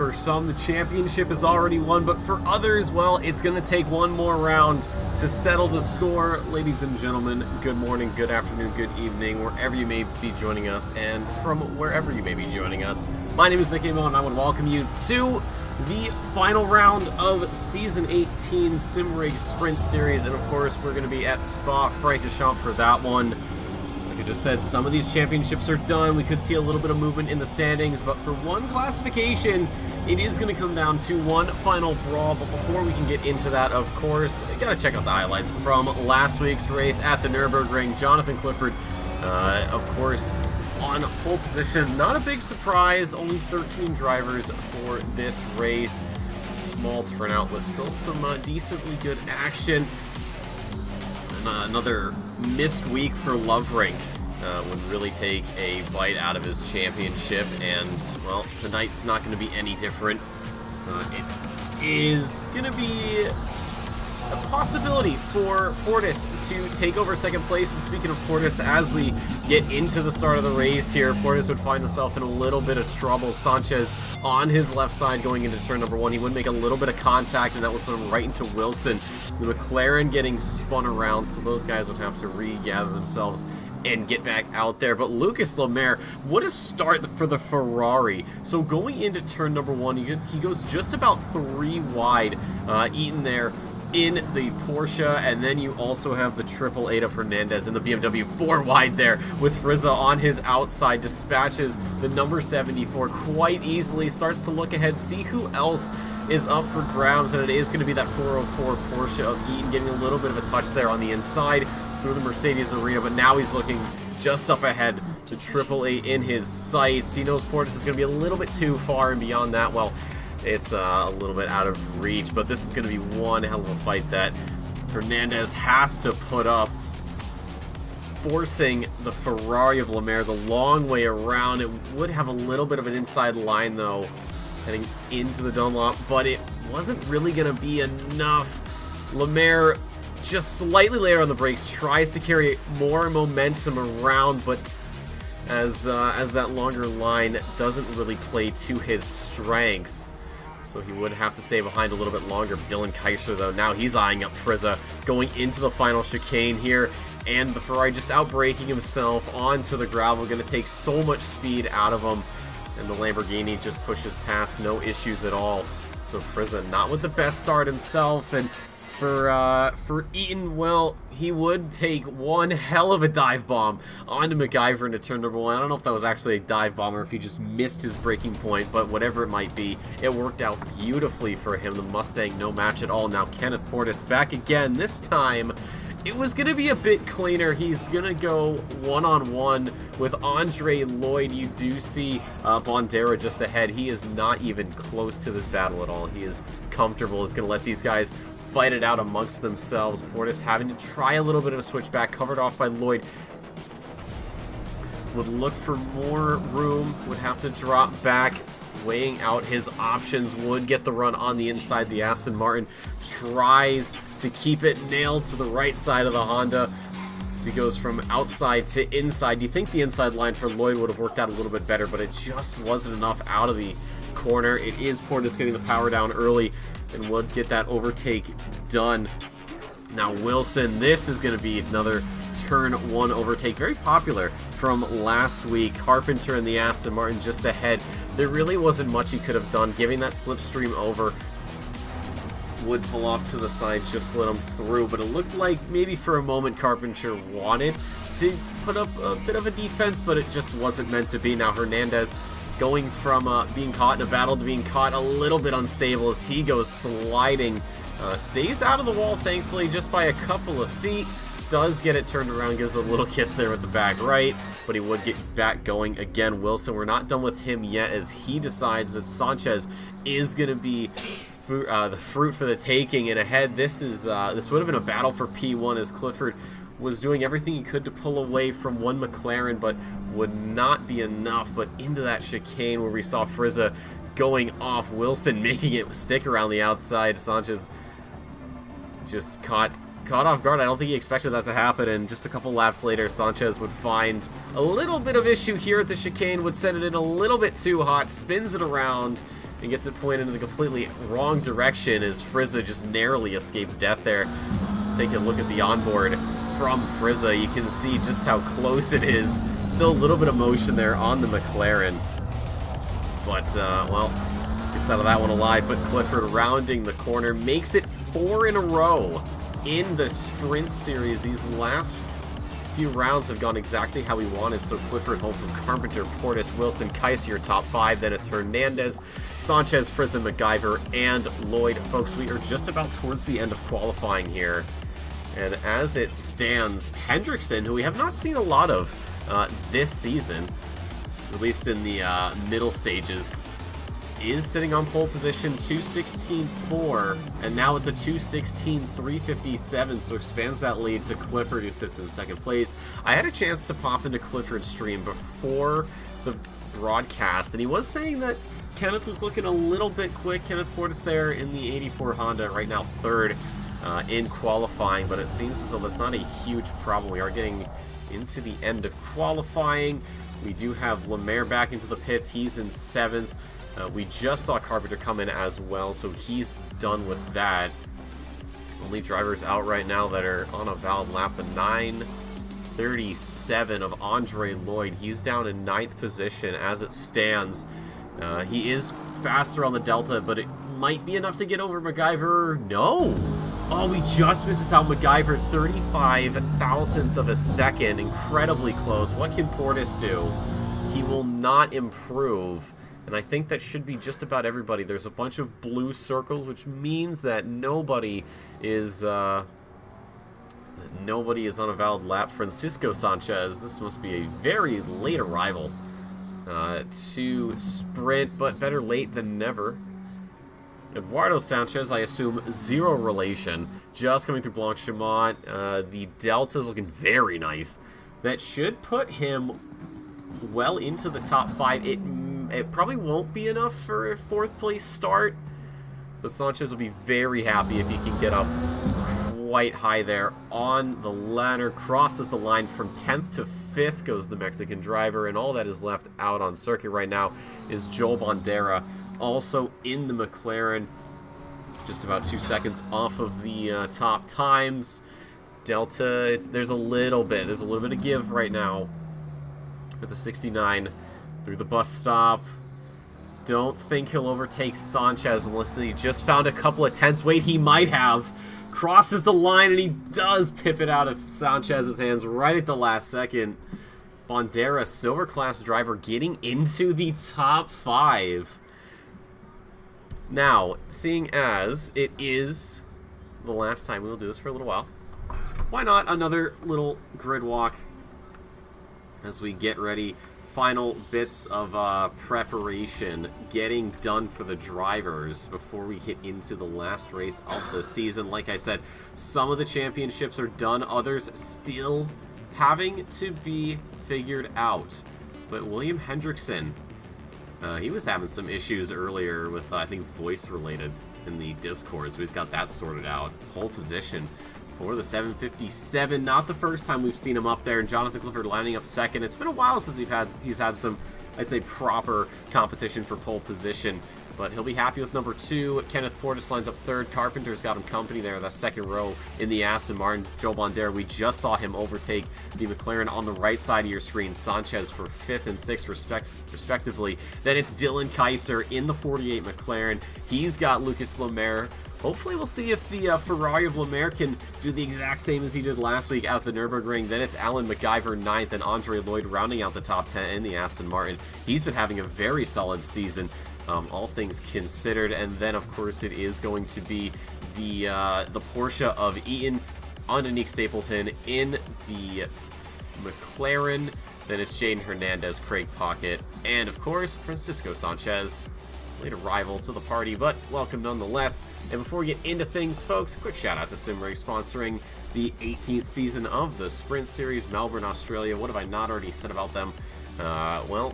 For some, the championship is already won, but for others, well, it's going to take one more round to settle the score. Ladies and gentlemen, good morning, good afternoon, good evening, wherever you may be joining us, and from wherever you may be joining us. My name is Nick Amo, and I would welcome you to the final round of Season 18 Simrigs Sprint Series, and of course, we're going to be at Spa-Francorchamps for that one. Like I just said, some of these championships are done. We could see a little bit of movement in the standings, but for one classification, it is going to come down to one final brawl. But before we can get into that, of course, you got to check out the highlights from last week's race at the Nürburgring. Jonathan Clifford, of course, on pole position. Not a big surprise, only 13 drivers for this race. Small turnout, but still some decently good action. And another missed week for Loverank would really take a bite out of his championship, and well, tonight's not going to be any different. It is going to be a possibility for Portis to take over second place. And speaking of Portis, as we get into the start of the race here, Portis would find himself in a little bit of trouble. Sanchez on his left side going into turn number one. He would make a little bit of contact, and that would put him right into Wilson. The McLaren getting spun around, so those guys would have to regather themselves and get back out there. But Lucas Lemaire, what a start for the Ferrari. So going into turn number one, he goes just about 3 wide, Eaton there in the Porsche, and then you also have the 888 of Hernandez in the BMW 4 wide there with Frizza on his outside, dispatches the number 74 quite easily, starts to look ahead, see who else is up for grabs, and it is going to be that 404 Porsche of Eaton getting a little bit of a touch there on the inside through the Mercedes arena, but now he's looking just up ahead to 888 in his sights. He knows Portis is going to be a little bit too far, and beyond that, well, it's a little bit out of reach, but this is going to be one hell of a fight that Hernandez has to put up, forcing the Ferrari of Lemaire the long way around. It would have a little bit of an inside line, though, heading into the Dunlop, but it wasn't really going to be enough. Lemaire, just slightly later on the brakes, tries to carry more momentum around, but as that longer line doesn't really play to his strengths. So he would have to stay behind a little bit longer. Dylan Kaiser, though, now he's eyeing up Frizza going into the final chicane here. And the Ferrari just outbraking himself onto the gravel. Going to take so much speed out of him. And the Lamborghini just pushes past, no issues at all. So Frizza not with the best start himself. And for Eaton, well, he would take one hell of a dive bomb onto MacGyver into turn number one. I don't know if that was actually a dive bomb or if he just missed his braking point, but whatever it might be, it worked out beautifully for him. The Mustang, no match at all. Now Kenneth Portis back again. This time, it was going to be a bit cleaner. He's going to go one-on-one with Andre Lloyd. You do see Bondera just ahead. He is not even close to this battle at all. He is comfortable. He's going to let these guys fight it out amongst themselves. Portis having to try a little bit of a switchback, covered off by Lloyd. Would look for more room, would have to drop back, weighing out his options, would get the run on the inside. The Aston Martin tries to keep it nailed to the right side of the Honda as he goes from outside to inside. You think the inside line for Lloyd would have worked out a little bit better, but it just wasn't enough out of the corner. It is Portis getting the power down early and would get that overtake done. Now Wilson, this is going to be another turn one overtake, very popular from last week. Carpenter and the Aston Martin just ahead. There really wasn't much he could have done. Giving that slipstream over, would pull off to the side, just let him through, but it looked like maybe for a moment Carpenter wanted to put up a bit of a defense, but it just wasn't meant to be. Now Hernandez going from being caught in a battle to being caught a little bit unstable as he goes sliding. Stays out of the wall, thankfully, just by a couple of feet. Does get it turned around, gives a little kiss there with the back right, but he would get back going again. Wilson, we're not done with him yet as he decides that Sanchez is going to be the fruit for the taking. And ahead, this would have been a battle for P1 as Clifford was doing everything he could to pull away from one McLaren, but would not be enough. But into that chicane where we saw Frizza going off, Wilson making it stick around the outside. Sanchez just caught off guard. I don't think he expected that to happen, and just a couple laps later, Sanchez would find a little bit of issue here at the chicane, would send it in a little bit too hot, spins it around, and gets it pointed in the completely wrong direction as Frizza just narrowly escapes death there. Take a look at the onboard from Frizza. You can see just how close it is. Still a little bit of motion there on the McLaren. But, well, gets out of that one alive. But Clifford rounding the corner makes it 4 in a row in the Sprint Series. These last few rounds have gone exactly how we wanted. So Clifford home from Carpenter, Portis, Wilson, Kaiser, your top 5. Then it's Hernandez, Sanchez, Frizza, MacGyver, and Lloyd. Folks, we are just about towards the end of qualifying here. And as it stands, Hendrickson, who we have not seen a lot of this season, at least in the middle stages, is sitting on pole position, 2:16.4, and now it's a 2:16.357, so expands that lead to Clifford, who sits in second place. I had a chance to pop into Clifford's stream before the broadcast, and he was saying that Kenneth was looking a little bit quick. Kenneth Portis there in the 84 Honda, right now third in qualifying, but it seems as though that's not a huge problem. We are getting into the end of qualifying. We do have Lemaire back into the pits. He's in 7th. We just saw Carpenter come in as well, so he's done with that. Only drivers out right now that are on a valid lap, the 9:37 of Andre Lloyd. He's down in 9th position as it stands. He is faster on the Delta, but it might be enough to get over MacGyver. No! Oh, we just misses out MacGyver, 35 thousandths of a second. Incredibly close. What can Portis do? He will not improve. And I think that should be just about everybody. There's a bunch of blue circles, which means that nobody is on a valid lap. Francisco Sanchez, this must be a very late arrival to Sprint, but better late than never. Eduardo Sanchez, I assume, zero relation. Just coming through Blanchimont. The Delta's looking very nice. That should put him well into the top 5. It probably won't be enough for a 4th place start, but Sanchez will be very happy if he can get up quite high there on the ladder. Crosses the line from 10th to 5th goes the Mexican driver, and all that is left out on circuit right now is Joel Bandera, also in the McLaren, just about 2 seconds off of the top times. Delta, there's a little bit of give right now for the 69 through the bus stop. Don't think he'll overtake Sanchez unless he just found a couple of tenths. Wait, he might have. Crosses the line, and he does pip it out of Sanchez's hands right at the last second. Bandera, silver class driver, getting into the top 5. Now, seeing as it is the last time we will do this for a little while, why not another little grid walk as we get ready. Final bits of preparation getting done for the drivers before we hit into the last race of the season. Like I said, some of the championships are done, others still having to be figured out. But William Hendrickson, he was having some issues earlier with, I think, voice related in the Discord, so he's got that sorted out. Pole position for the 757. Not the first time we've seen him up there. And Jonathan Clifford lining up second. It's been a while since he's had some, I'd say, proper competition for pole position. But he'll be happy with number 2. Kenneth Portis lines up 3rd. Carpenter's got him company there, that 2nd row in the Aston Martin. Joe Bandera, we just saw him overtake the McLaren on the right side of your screen. Sanchez for 5th and 6th respectively. Then it's Dylan Kaiser in the 48 McLaren. He's got Lucas Lemaire. Hopefully we'll see if the Ferrari of Lemaire can do the exact same as he did last week at the Nürburgring. Then it's Alan MacGyver 9th and Andre Lloyd rounding out the top 10 in the Aston Martin. He's been having a very solid season, all things considered. And then, of course, it is going to be the Porsche of Eaton on Nick Stapleton in the McLaren. Then it's Jaden Hernandez, Craig Pocket, and, of course, Francisco Sanchez. Late arrival to the party, but welcome nonetheless. And before we get into things, folks, quick shout out to Simrigs sponsoring the 18th season of the Sprint Series, Melbourne, Australia. What have I not already said about them? Well,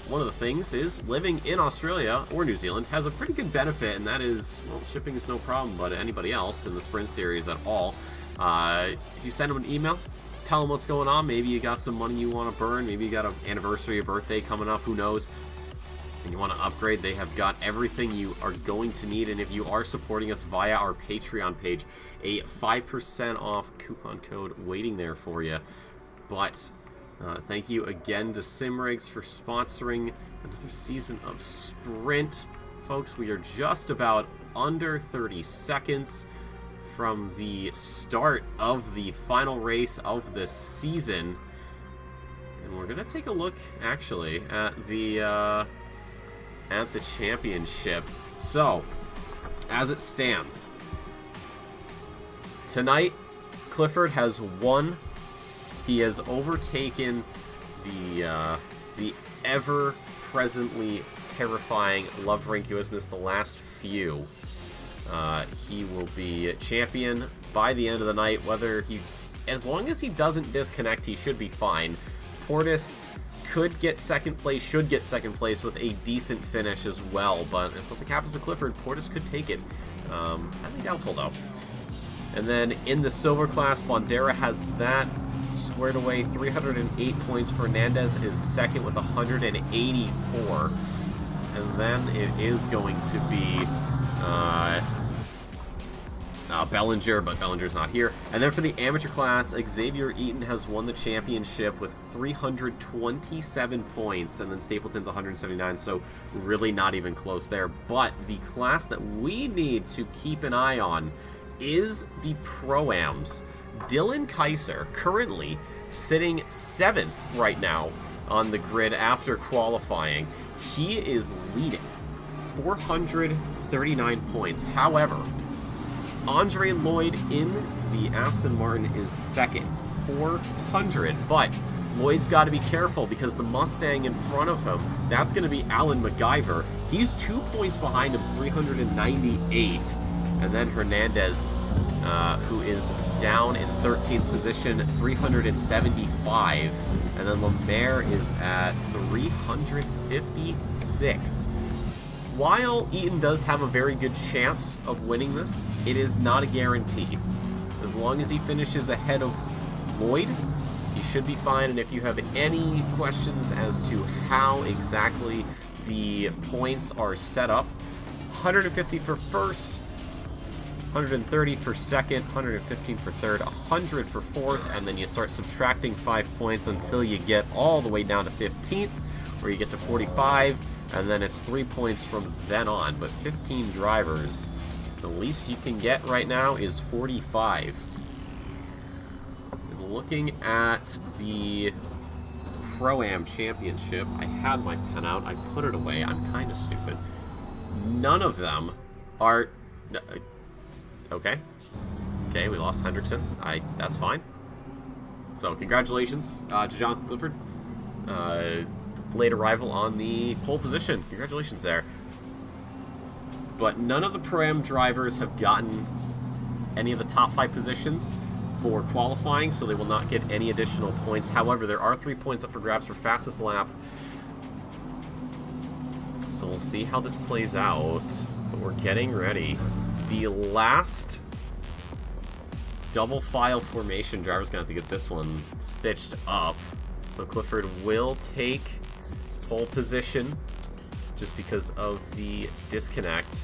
one of the things is living in Australia or New Zealand has a pretty good benefit, and that is, well, shipping is no problem, but anybody else in the Sprint Series at all. If you send them an email, tell them what's going on. Maybe you got some money you want to burn. Maybe you got an anniversary or birthday coming up. Who knows? and you want to upgrade, they have got everything you are going to need. And if you are supporting us via our Patreon page, a 5% off coupon code waiting there for you. But thank you again to Simrigs for sponsoring another season of Sprint. Folks, we are just about under 30 seconds from the start of the final race of this season. And we're going to take a look, actually, at the championship. So, as it stands, tonight, Clifford has won. He has overtaken the ever-presently terrifying Loverink, who has missed the last few. He will be champion by the end of the night. As long as he doesn't disconnect, he should be fine. Portis could get second place, should get second place with a decent finish as well, but if something happens to Clifford, Portis could take it. Highly doubtful, though. And then in the silver class, Bondera has that squared away. 308 points. Fernandez is second with 184. And then it is going to be Bellinger, but Bellinger's not here. And then for the amateur class, Xavier Eaton has won the championship with 327 points, and then Stapleton's 179, so really not even close there. But the class that we need to keep an eye on is the Pro-Ams. Dylan Kaiser currently sitting 7th right now on the grid after qualifying. He is leading 439 points. However, Andre Lloyd in the Aston Martin is second, 400. But Lloyd's got to be careful because the Mustang in front of him, that's going to be Alan MacGyver. He's 2 points behind him, 398. And then Hernandez, who is down in 13th position, 375. And then Lemaire is at 356. While Eaton does have a very good chance of winning this, it is not a guarantee. As long as he finishes ahead of Lloyd, he should be fine. And if you have any questions as to how exactly the points are set up, 150 for first, 130 for second, 115 for third, 100 for fourth, and then you start subtracting 5 points until you get all the way down to 15th, where you get to 45, and then it's 3 points from then on. But 15 drivers, the least you can get right now is 45. And looking at the Pro-Am Championship, I had my pen out, I put it away, I'm kind of stupid. None of them are... Okay, we lost Hendrickson. That's fine. So congratulations to Jonathan Clifford. Late arrival on the pole position. Congratulations there. But none of the Pro-Am drivers have gotten any of the top 5 positions for qualifying, so they will not get any additional points. However, there are 3 points up for grabs for fastest lap. So we'll see how this plays out. But we're getting ready. The last double file formation driver's gonna have to get this one stitched up. So Clifford will take pole position just because of the disconnect.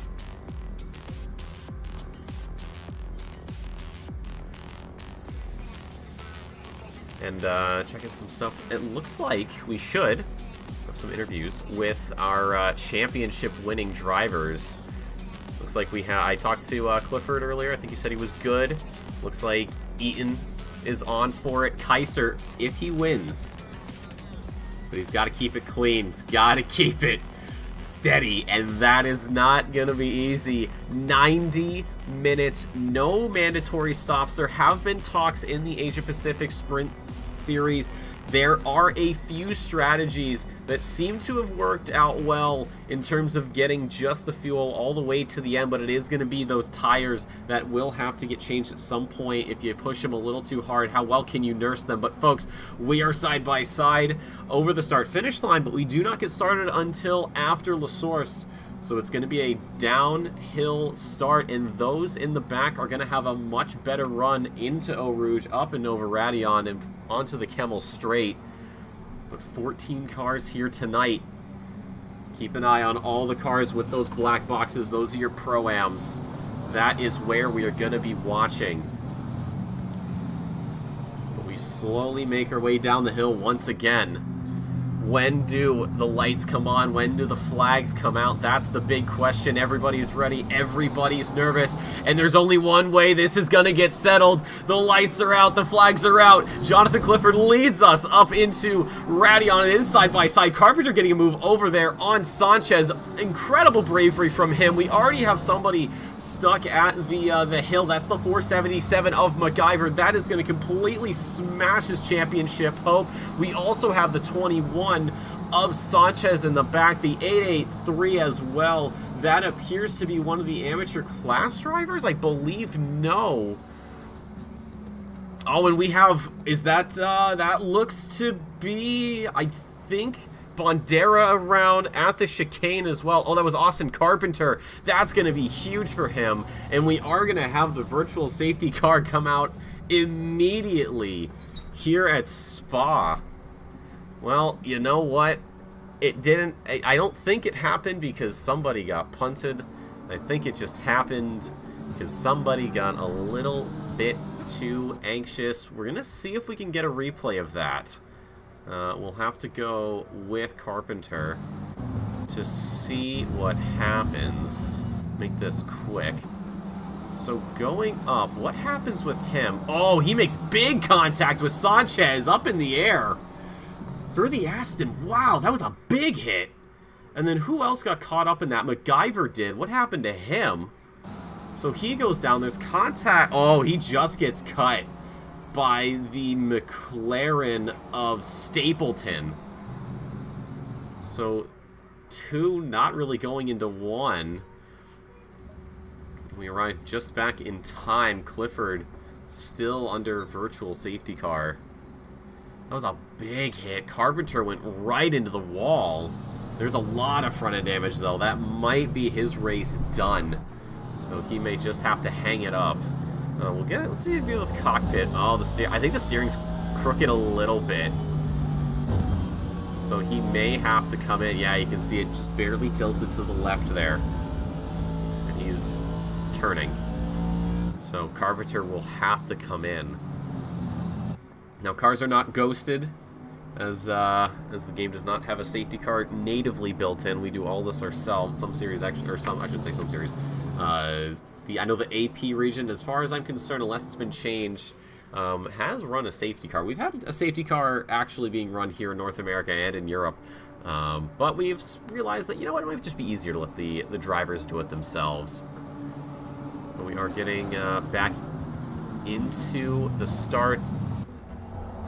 And checking some stuff. It looks like we should have some interviews with our championship winning drivers. Looks like we have. I talked to Clifford earlier. I think he said he was good. Looks like Eaton is on for it. Kaiser, if he wins, but he's got to keep it clean. He's got to keep it steady, and that is not going to be easy. 90 minutes, no mandatory stops. There have been talks in the Asia Pacific Sprint Series. There are a few strategies that seem to have worked out well in terms of getting just the fuel all the way to the end, but it is going to be those tires that will have to get changed at some point if you push them a little too hard. How well can you nurse them? But folks, we are side by side over the start-finish line, but we do not get started until after La Source. So it's going to be a downhill start, and those in the back are going to have a much better run into Eau Rouge, up in Nova Radion, and onto the Kemmel Straight. But 14 cars here tonight. Keep an eye on all the cars with those black boxes. Those are your Pro-Ams. That is where we are going to be watching. But we slowly make our way down the hill once again. When do the lights come on? When do the flags come out? That's the big question. Everybody's ready. Everybody's nervous. And there's only one way this is going to get settled. The lights are out. The flags are out. Jonathan Clifford leads us up into Radion. It is side-by-side. Carpenter getting a move over there on Sanchez. Incredible bravery from him. We already have somebody stuck at the hill. That's the 477 of MacGyver. That is going to completely smash his championship hope. We also have the 21 of Sanchez in the back, the 883 as well. That appears to be one of the amateur class drivers, I believe. No. Oh, and we have, is that, that looks to be, I think, Bandera around at the chicane as well. Oh, that was Austin Carpenter. That's going to be huge for him. And we are going to have the virtual safety car come out immediately here at Spa. Well, you know what? It didn't, I don't think it happened because somebody got punted. I think it just happened because somebody got a little bit too anxious. We're going to see if we can get a replay of that. We'll have to go with Carpenter to see what happens. Make this quick. So going up, what happens with him? Oh, he makes big contact with Sanchez up in the air. Through the Aston. Wow, that was a big hit. And then who else got caught up in that? MacGyver did. What happened to him? So he goes down. There's contact. Oh, he just gets cut by the McLaren of Stapleton. So 2 not really going into 1. We arrive just back in time. Clifford still under virtual safety car. That was a big hit. Carpenter went right into the wall. There's a lot of front end damage, though. That might be his race done. So he may just have to hang it up. We'll get it. Let's see if we do with the cockpit. Oh, I think the steering's crooked a little bit. So he may have to come in. Yeah, you can see it just barely tilted to the left there. And he's turning. So Carpenter will have to come in. Now, cars are not ghosted, as the game does not have a safety car natively built in. We do all this ourselves. Some series actually, or some, I should say some series. I know the AP region, as far as I'm concerned, unless it's been changed, has run a safety car. We've had a safety car actually being run here in North America and in Europe, but we've realized that, you know what, it might just be easier to let the drivers do it themselves. But we are getting back into the start.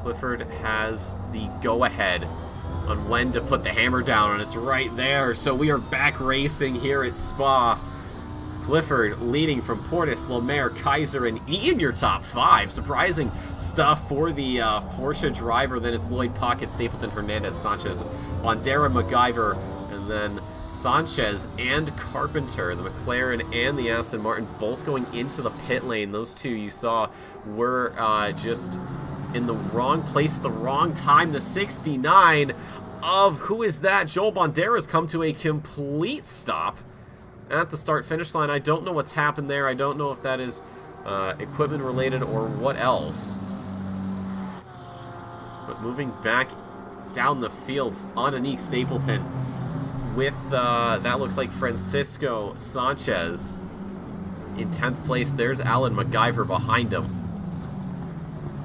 Clifford has the go-ahead on when to put the hammer down, and it's right there. So we are back racing here at Spa. Clifford leading from Portis, Lemaire, Kaiser, and Ian, your top 5. Surprising stuff for the Porsche driver. Then it's Lloyd, Pocket, Stapleton, Hernandez, Sanchez, Bandera, MacGyver, and then Sanchez and Carpenter, the McLaren and the Aston Martin, both going into the pit lane. Those two you saw were just in the wrong place at the wrong time. The 69 of, who is that? Joel Bandera's come to a complete stop at the start-finish line. I don't know what's happened there. I don't know if that is equipment related or what else. But moving back down the field, underneath Stapleton with, that looks like Francisco Sanchez in 10th place. There's Alan MacGyver behind him.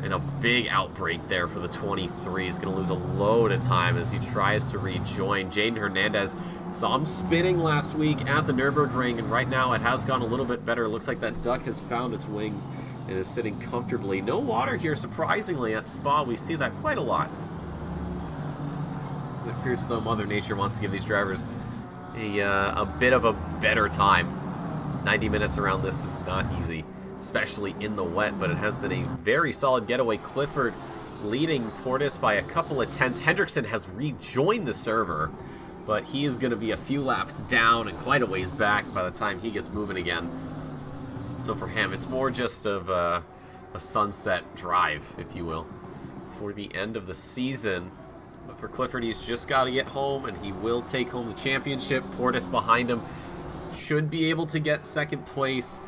And a big outbreak there for the 23. He's going to lose a load of time as he tries to rejoin. Jaden Hernandez saw him spinning last week at the Nürburgring, and right now it has gone a little bit better. It looks like that duck has found its wings and is sitting comfortably. No water here, surprisingly, at Spa. We see that quite a lot. It appears as though Mother Nature wants to give these drivers a bit of a better time. 90 minutes around this is not easy, especially in the wet, but it has been a very solid getaway. Clifford leading Portis by a couple of tenths. Hendrickson has rejoined the server, but he is going to be a few laps down and quite a ways back by the time he gets moving again. So for him, it's more just of a sunset drive, if you will, for the end of the season. But for Clifford. He's just got to get home, and he will take home the championship. Portis behind him should be able to get second place.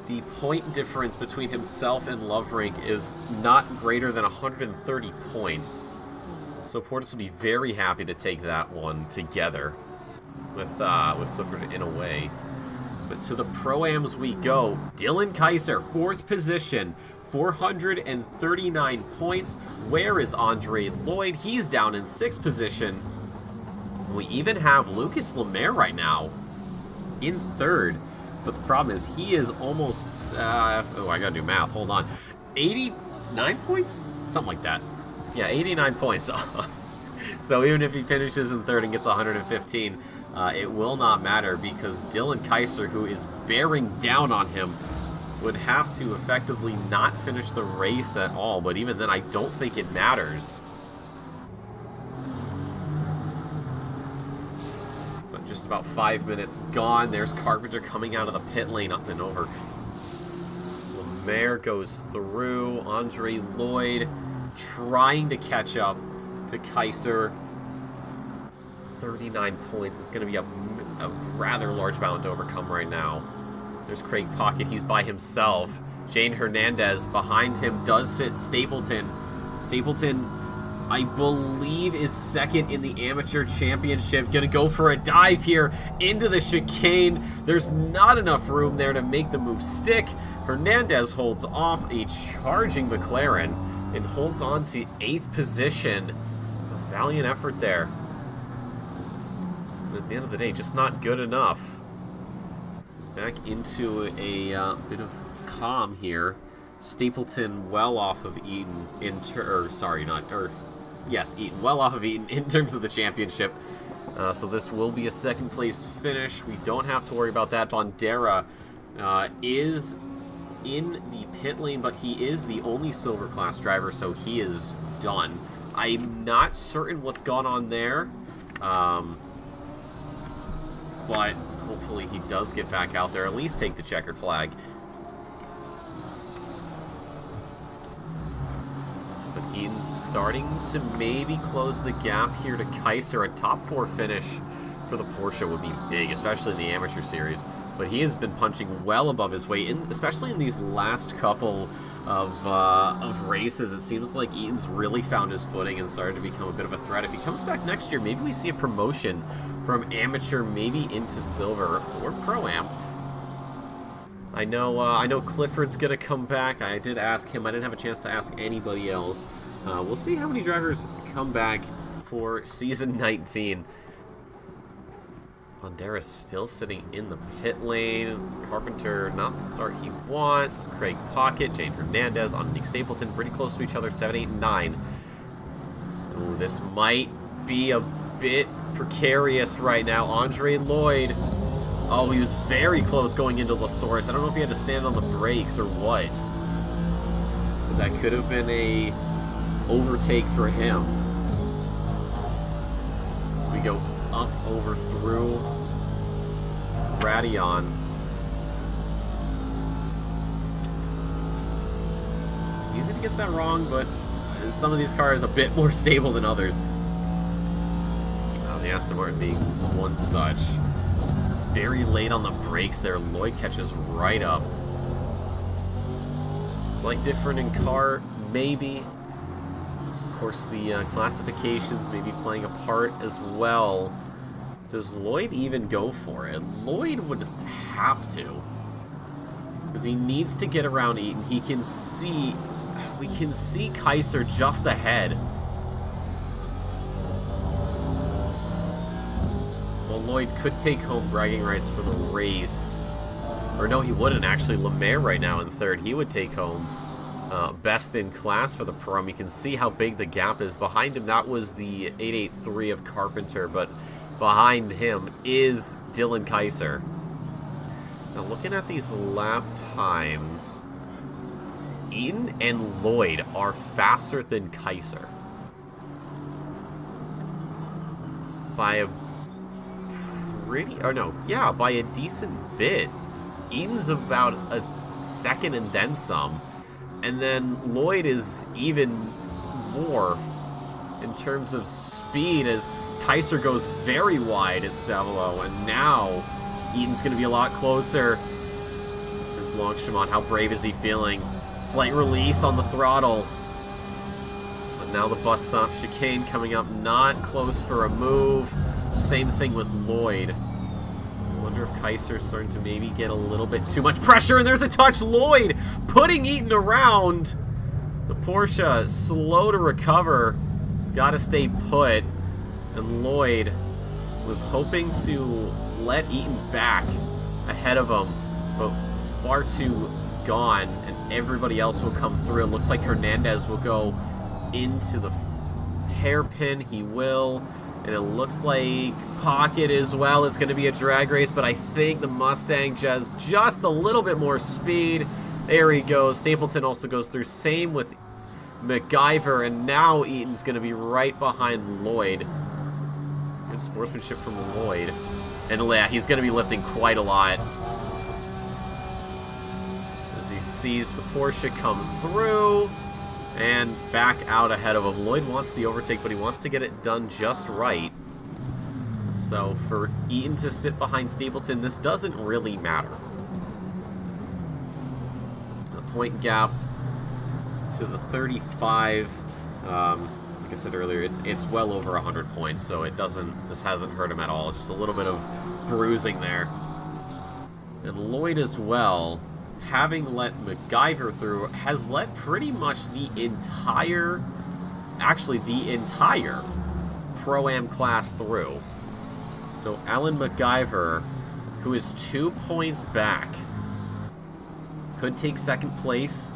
The point difference between himself and Loverink is not greater than 130 points. So Portis will be very happy to take that one together with Clifford in a way. But to the Pro-Ams we go. Dylan Kaiser, 4th position, 439 points. Where is Andre Lloyd? He's down in 6th position. We even have Lucas Lemaire right now in 3rd. But the problem is he is almost, oh, I gotta do math, hold on. 89 points? Something like that. Yeah, 89 points off. So even if he finishes in 3rd and gets 115, it will not matter because Dylan Kaiser, who is bearing down on him, would have to effectively not finish the race at all. But even then, I don't think it matters. But just about 5 minutes gone. There's Carpenter coming out of the pit lane up and over. Lemaire goes through. Andre Lloyd trying to catch up to Kaiser. 39 points. It's going to be a rather large mountain to overcome right now. There's Craig Pocket. He's by himself. Jane Hernandez behind him does sit Stapleton. Stapleton, I believe, is 2nd in the amateur championship. Going to go for a dive here into the chicane. There's not enough room there to make the move stick. Hernandez holds off a charging McLaren and holds on to 8th position. A valiant effort there. But at the end of the day, just not good enough. Back into a bit of calm here. Stapleton well off of Eaton Eaton well off of Eaton in terms of the championship. So this will be a 2nd place finish. We don't have to worry about that. Bondera is in the pit lane, but he is the only silver class driver, so he is done. I'm not certain what's gone on there, but hopefully he does get back out there, at least take the checkered flag. But Eaton's starting to maybe close the gap here to Kaiser. A top 4 finish for the Porsche would be big, especially in the amateur series. But he has been punching well above his weight, especially in these last couple of races. It seems like Eaton's really found his footing and started to become a bit of a threat. If he comes back next year, maybe we see a promotion from amateur maybe into silver or Pro-Am. I know Clifford's gonna come back. I did ask him. I didn't have a chance to ask anybody else. We'll see how many drivers come back for season 19. Bondera's still sitting in the pit lane. Carpenter, not the start he wants. Craig Pocket, Jane Hernandez, on Nick Stapleton, pretty close to each other, 7, 8, and 9. Ooh, this might be a bit precarious right now. Andre Lloyd. Oh, he was very close going into Lasource. I don't know if he had to stand on the brakes or what. But that could have been a overtake for him. So we go up, over, through Radion. Easy to get that wrong, but some of these cars are a bit more stable than others. The Aston Martin being one such. Very late on the brakes there. Lloyd catches right up. Slight different in car, maybe. Of course, the classifications may be playing a part as well. Does Lloyd even go for it? Lloyd would have to. Because he needs to get around Eaton. He can see... We can see Kaiser just ahead. Well, Lloyd could take home bragging rights for the race. Or no, he wouldn't actually. Lemaire right now in 3rd. He would take home best in class for the Pro-Am. You can see how big the gap is. Behind him, that was the 883 of Carpenter, but behind him is Dylan Kaiser. Now, looking at these lap times, Eaton and Lloyd are faster than Kaiser. By a by a decent bit. Eaton's about a second and then some. And then Lloyd is even more in terms of speed as Kaiser goes very wide at Stavelo, and now Eaton's going to be a lot closer. Longchamp, how brave is he feeling? Slight release on the throttle. But now the bus stop chicane coming up, not close for a move. Same thing with Lloyd. I wonder if Kaiser's starting to maybe get a little bit too much pressure, and there's a touch. Lloyd putting Eaton around. The Porsche slow to recover. He's got to stay put. And Lloyd was hoping to let Eaton back ahead of him, but far too gone, and everybody else will come through. It looks like Hernandez will go into the hairpin. He will. And it looks like Pocket as well. It's going to be a drag race, but I think the Mustang has just a little bit more speed. There he goes. Stapleton also goes through. Same with MacGyver, and now Eaton's going to be right behind Lloyd. Good sportsmanship from Lloyd. And yeah, he's going to be lifting quite a lot as he sees the Porsche come through and back out ahead of him. Lloyd wants the overtake, but he wants to get it done just right. So for Eaton to sit behind Stapleton, this doesn't really matter. The point gap to the 35, like I said earlier, it's well over 100 points, so this hasn't hurt him at all. Just a little bit of bruising there. And Lloyd as well, having let MacGyver through, has let pretty much the entire Pro-Am class through. So Alan MacGyver, who is 2 points back, could take second place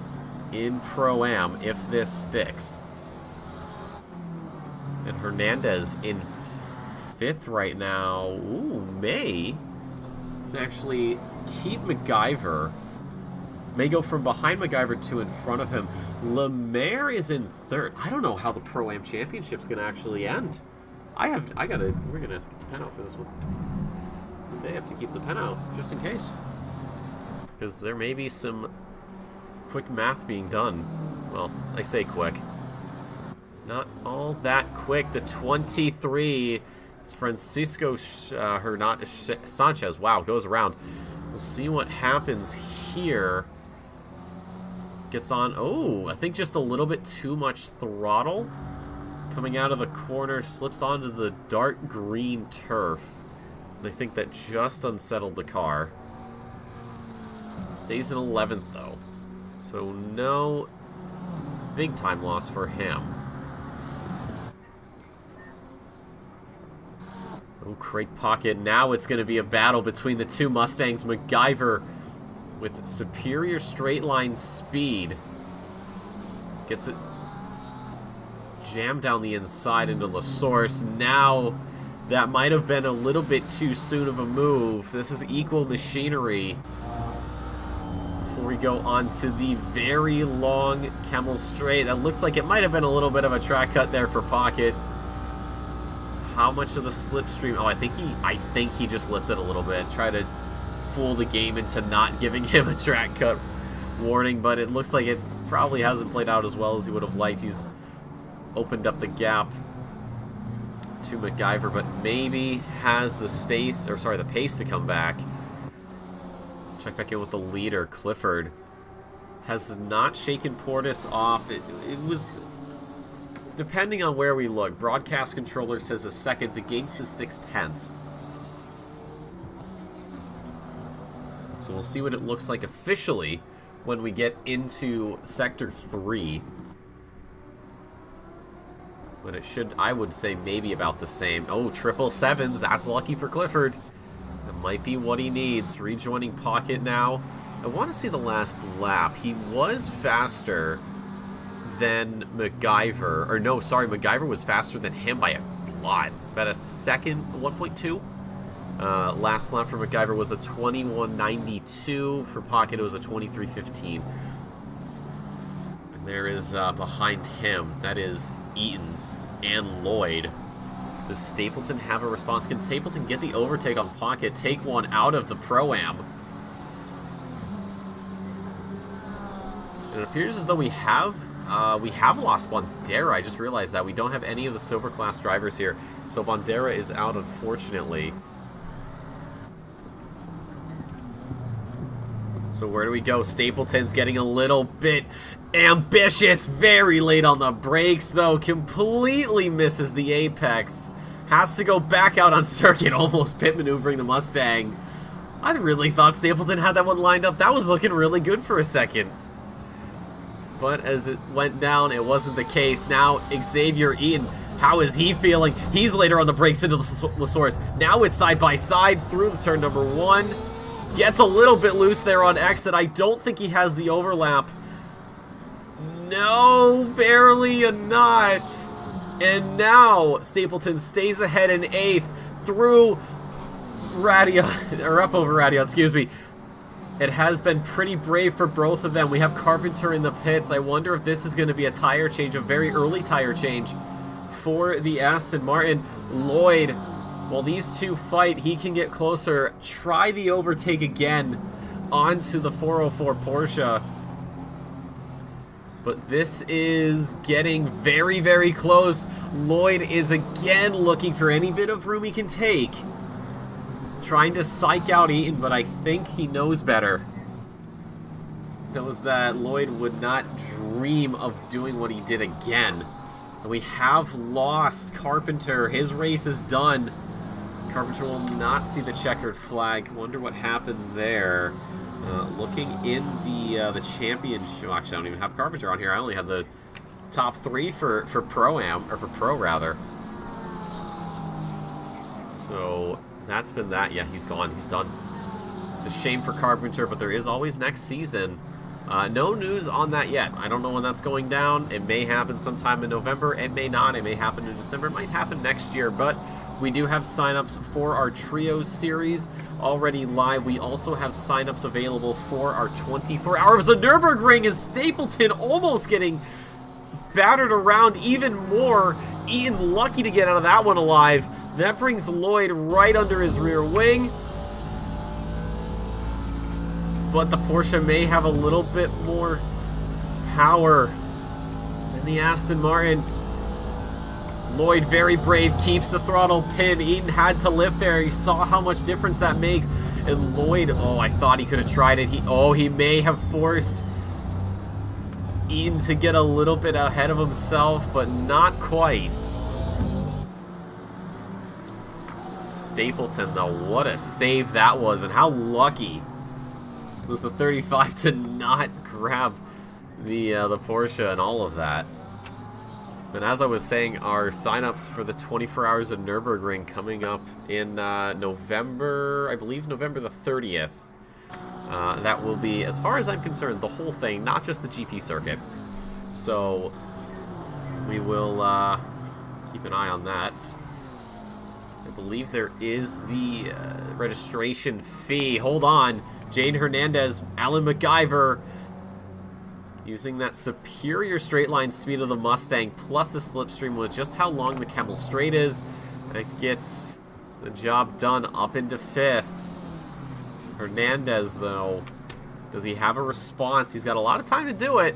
in Pro-Am if this sticks. And Hernandez in 5th right now. Ooh, may actually keep MacGyver. May go from behind MacGyver to in front of him. Lemaire is in 3rd. I don't know how the Pro-Am Championship's going to actually end. we're going to have to get the pen out for this one. We may have to keep the pen out, just in case. Because there may be some quick math being done. Well, I say quick. Not all that quick. The 23 is Francisco Sanchez. Wow, goes around. We'll see what happens here. Gets on. Oh, I think just a little bit too much throttle. Coming out of the corner, slips onto the dark green turf. And I think that just unsettled the car. Stays in 11th, though. So no big time loss for him. Oh, Craig Pocket. Now it's going to be a battle between the two Mustangs. MacGyver with superior straight line speed gets it jammed down the inside into the source. Now that might have been a little bit too soon of a move. This is equal machinery. Before we go on to the very long Kemmel Straight, that looks like it might have been a little bit of a track cut there for Pocket. How much of the slipstream? Oh, I think he just lifted a little bit. Try to fool the game into not giving him a track cut warning, but it looks like it probably hasn't played out as well as he would have liked. He's opened up the gap to MacGyver, but maybe has the pace to come back. Check back in with the leader. Clifford has not shaken Portis off. It was, depending on where we look, broadcast controller says a second, the game says 6/10. So we'll see what it looks like officially when we get into Sector 3. But it should, I would say, maybe about the same. Oh, 777s, that's lucky for Clifford. That might be what he needs. Rejoining Pocket now. I want to see the last lap. He was faster than MacGyver. Or no, sorry, MacGyver was faster than him by a lot. About a second, 1.2. Last lap for MacGyver was a 21.92. For Pocket, it was a 23.15. And there is behind him, that is Eaton and Lloyd. Does Stapleton have a response? Can Stapleton get the overtake on Pocket, take one out of the Pro-Am? And it appears as though we have lost Bandera. I just realized that we don't have any of the silver class drivers here. So Bandera is out, unfortunately. So where do we go? Stapleton's getting a little bit ambitious. Very late on the brakes, though. Completely misses the apex. Has to go back out on circuit, almost pit maneuvering the Mustang. I really thought Stapleton had that one lined up. That was looking really good for a second. But as it went down, it wasn't the case. Now, Xavier Eaton, how is he feeling? He's later on the brakes into the source. Now it's side by side through the turn number 1. Gets a little bit loose there on exit. I don't think he has the overlap. No, barely a not. And now Stapleton stays ahead in 8th through Radion, or up over Radion, excuse me. It has been pretty brave for both of them. We have Carpenter in the pits. I wonder if this is going to be a tire change, a very early tire change for the Aston Martin. Lloyd, while these two fight, he can get closer. Try the overtake again onto the 404 Porsche. But this is getting very, very close. Lloyd is again looking for any bit of room he can take. Trying to psych out Eaton, but I think he knows better. Knows that Lloyd would not dream of doing what he did again. And we have lost Carpenter. His race is done. Carpenter will not see the checkered flag. Wonder what happened there. Looking in the championship. Well, actually, I don't even have Carpenter on here. I only have the top 3 for Pro-Am, or for Pro rather. So that's been that. Yeah, he's gone. He's done. It's a shame for Carpenter, but there is always next season. No news on that yet. I don't know when that's going down. It may happen sometime in November. It may not. It may happen in December. It might happen next year, but we do have signups for our Trios series already live. We also have signups available for our 24 Hours of Nürburgring, as Stapleton almost getting battered around even more. Ian lucky to get out of that one alive. That brings Lloyd right under his rear wing. But the Porsche may have a little bit more power than the Aston Martin. Lloyd, very brave, keeps the throttle pin. Eaton had to lift there. He saw how much difference that makes. And Lloyd, oh, I thought he could have tried it. He may have forced Eaton to get a little bit ahead of himself, but not quite. Stapleton, though, what a save that was, and how lucky was the 35 to not grab the Porsche and all of that. And as I was saying, our signups for the 24 Hours of Nürburgring coming up in November, I believe November the 30th. That will be, as far as I'm concerned, the whole thing, not just the GP circuit. So we will keep an eye on that. I believe there is the registration fee. Hold on. Jane Hernandez, Alan MacGyver, using that superior straight line speed of the Mustang plus the slipstream with just how long the Kemmel straight is. That gets the job done up into 5th. Hernandez, though, does he have a response? He's got a lot of time to do it.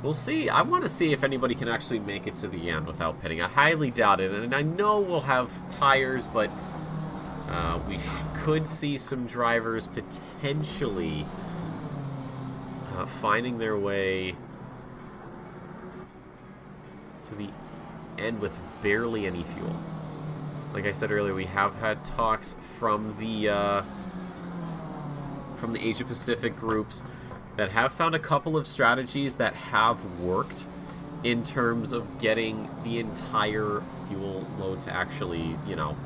We'll see. I want to see if anybody can actually make it to the end without pitting. I highly doubt it. And I know we'll have tires, but we could see some drivers potentially finding their way to the end with barely any fuel. Like I said earlier, we have had talks from the Asia Pacific groups that have found a couple of strategies that have worked in terms of getting the entire fuel load to actually, you know,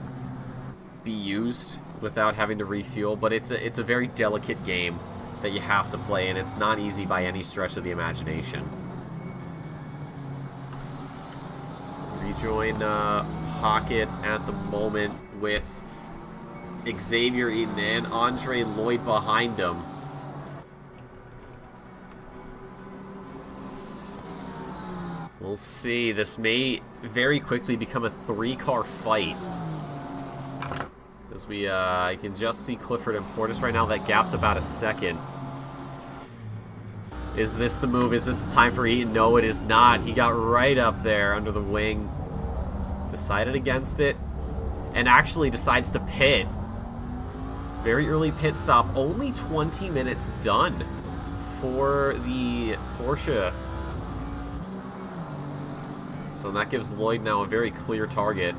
be used without having to refuel. But it's a very delicate game that you have to play, and it's not easy by any stretch of the imagination. Rejoin Hockett at the moment with Xavier Eaton and Andre Lloyd behind him. We'll see. This may very quickly become a 3-car fight. As we, I can just see Clifford and Portis right now. That gap's about a second. Is this the move? Is this the time for Eaton? No, it is not. He got right up there under the wing. Decided against it. And actually decides to pit. Very early pit stop. Only 20 minutes done for the Porsche. So that gives Lloyd now a very clear target.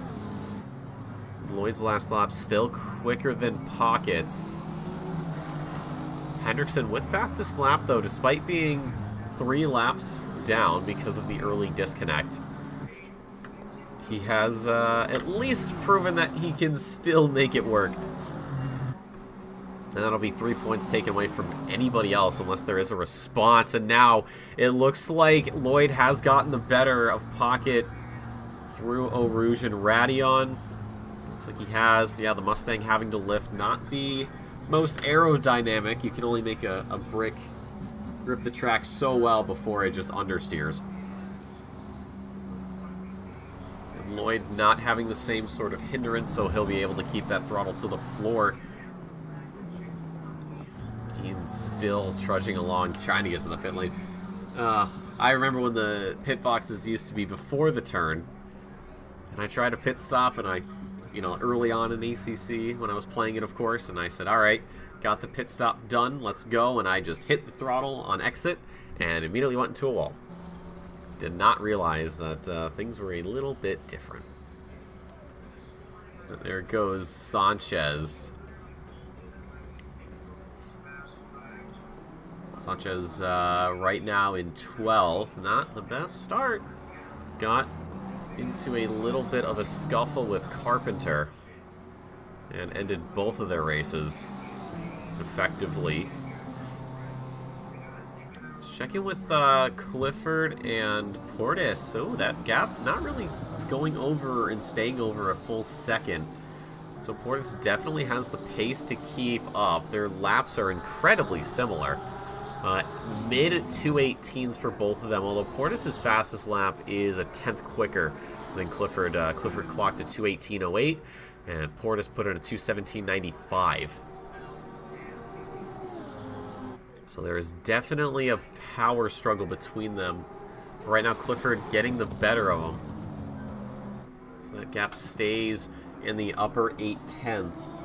Lloyd's last lap still quicker than Pocket's. Hendrickson with fastest lap, though, despite being 3 laps down because of the early disconnect. He has at least proven that he can still make it work. And that'll be 3 points taken away from anybody else unless there is a response. And now it looks like Lloyd has gotten the better of Pocket through Eau Rouge and Radion. Looks like he has. Yeah, the Mustang having to lift. Not the most aerodynamic. You can only make a brick grip the track so well before it just understeers. And Lloyd not having the same sort of hindrance, so he'll be able to keep that throttle to the floor. He's still trudging along, trying to get to the pit lane. I remember when the pit boxes used to be before the turn, and I tried a pit stop, and early on in ACC when I was playing it, of course, and I said, all right, got the pit stop done, let's go, and I just hit the throttle on exit and immediately went into a wall. Did not realize that things were a little bit different. But there goes Sanchez. Sanchez right now in 12th. Not the best start. Got into a little bit of a scuffle with Carpenter and ended both of their races effectively. Just checking with Clifford and Portis. So that gap not really going over and staying over a full second. So Portis definitely has the pace to keep up. Their laps are incredibly similar. Mid 2:18s for both of them, although Portis' fastest lap is a 10th quicker than Clifford. Clifford clocked a 2:18.08, and Portis put in a 2:17.95. So there is definitely a power struggle between them. Right now, Clifford getting the better of them. So that gap stays in the upper 8/10ths.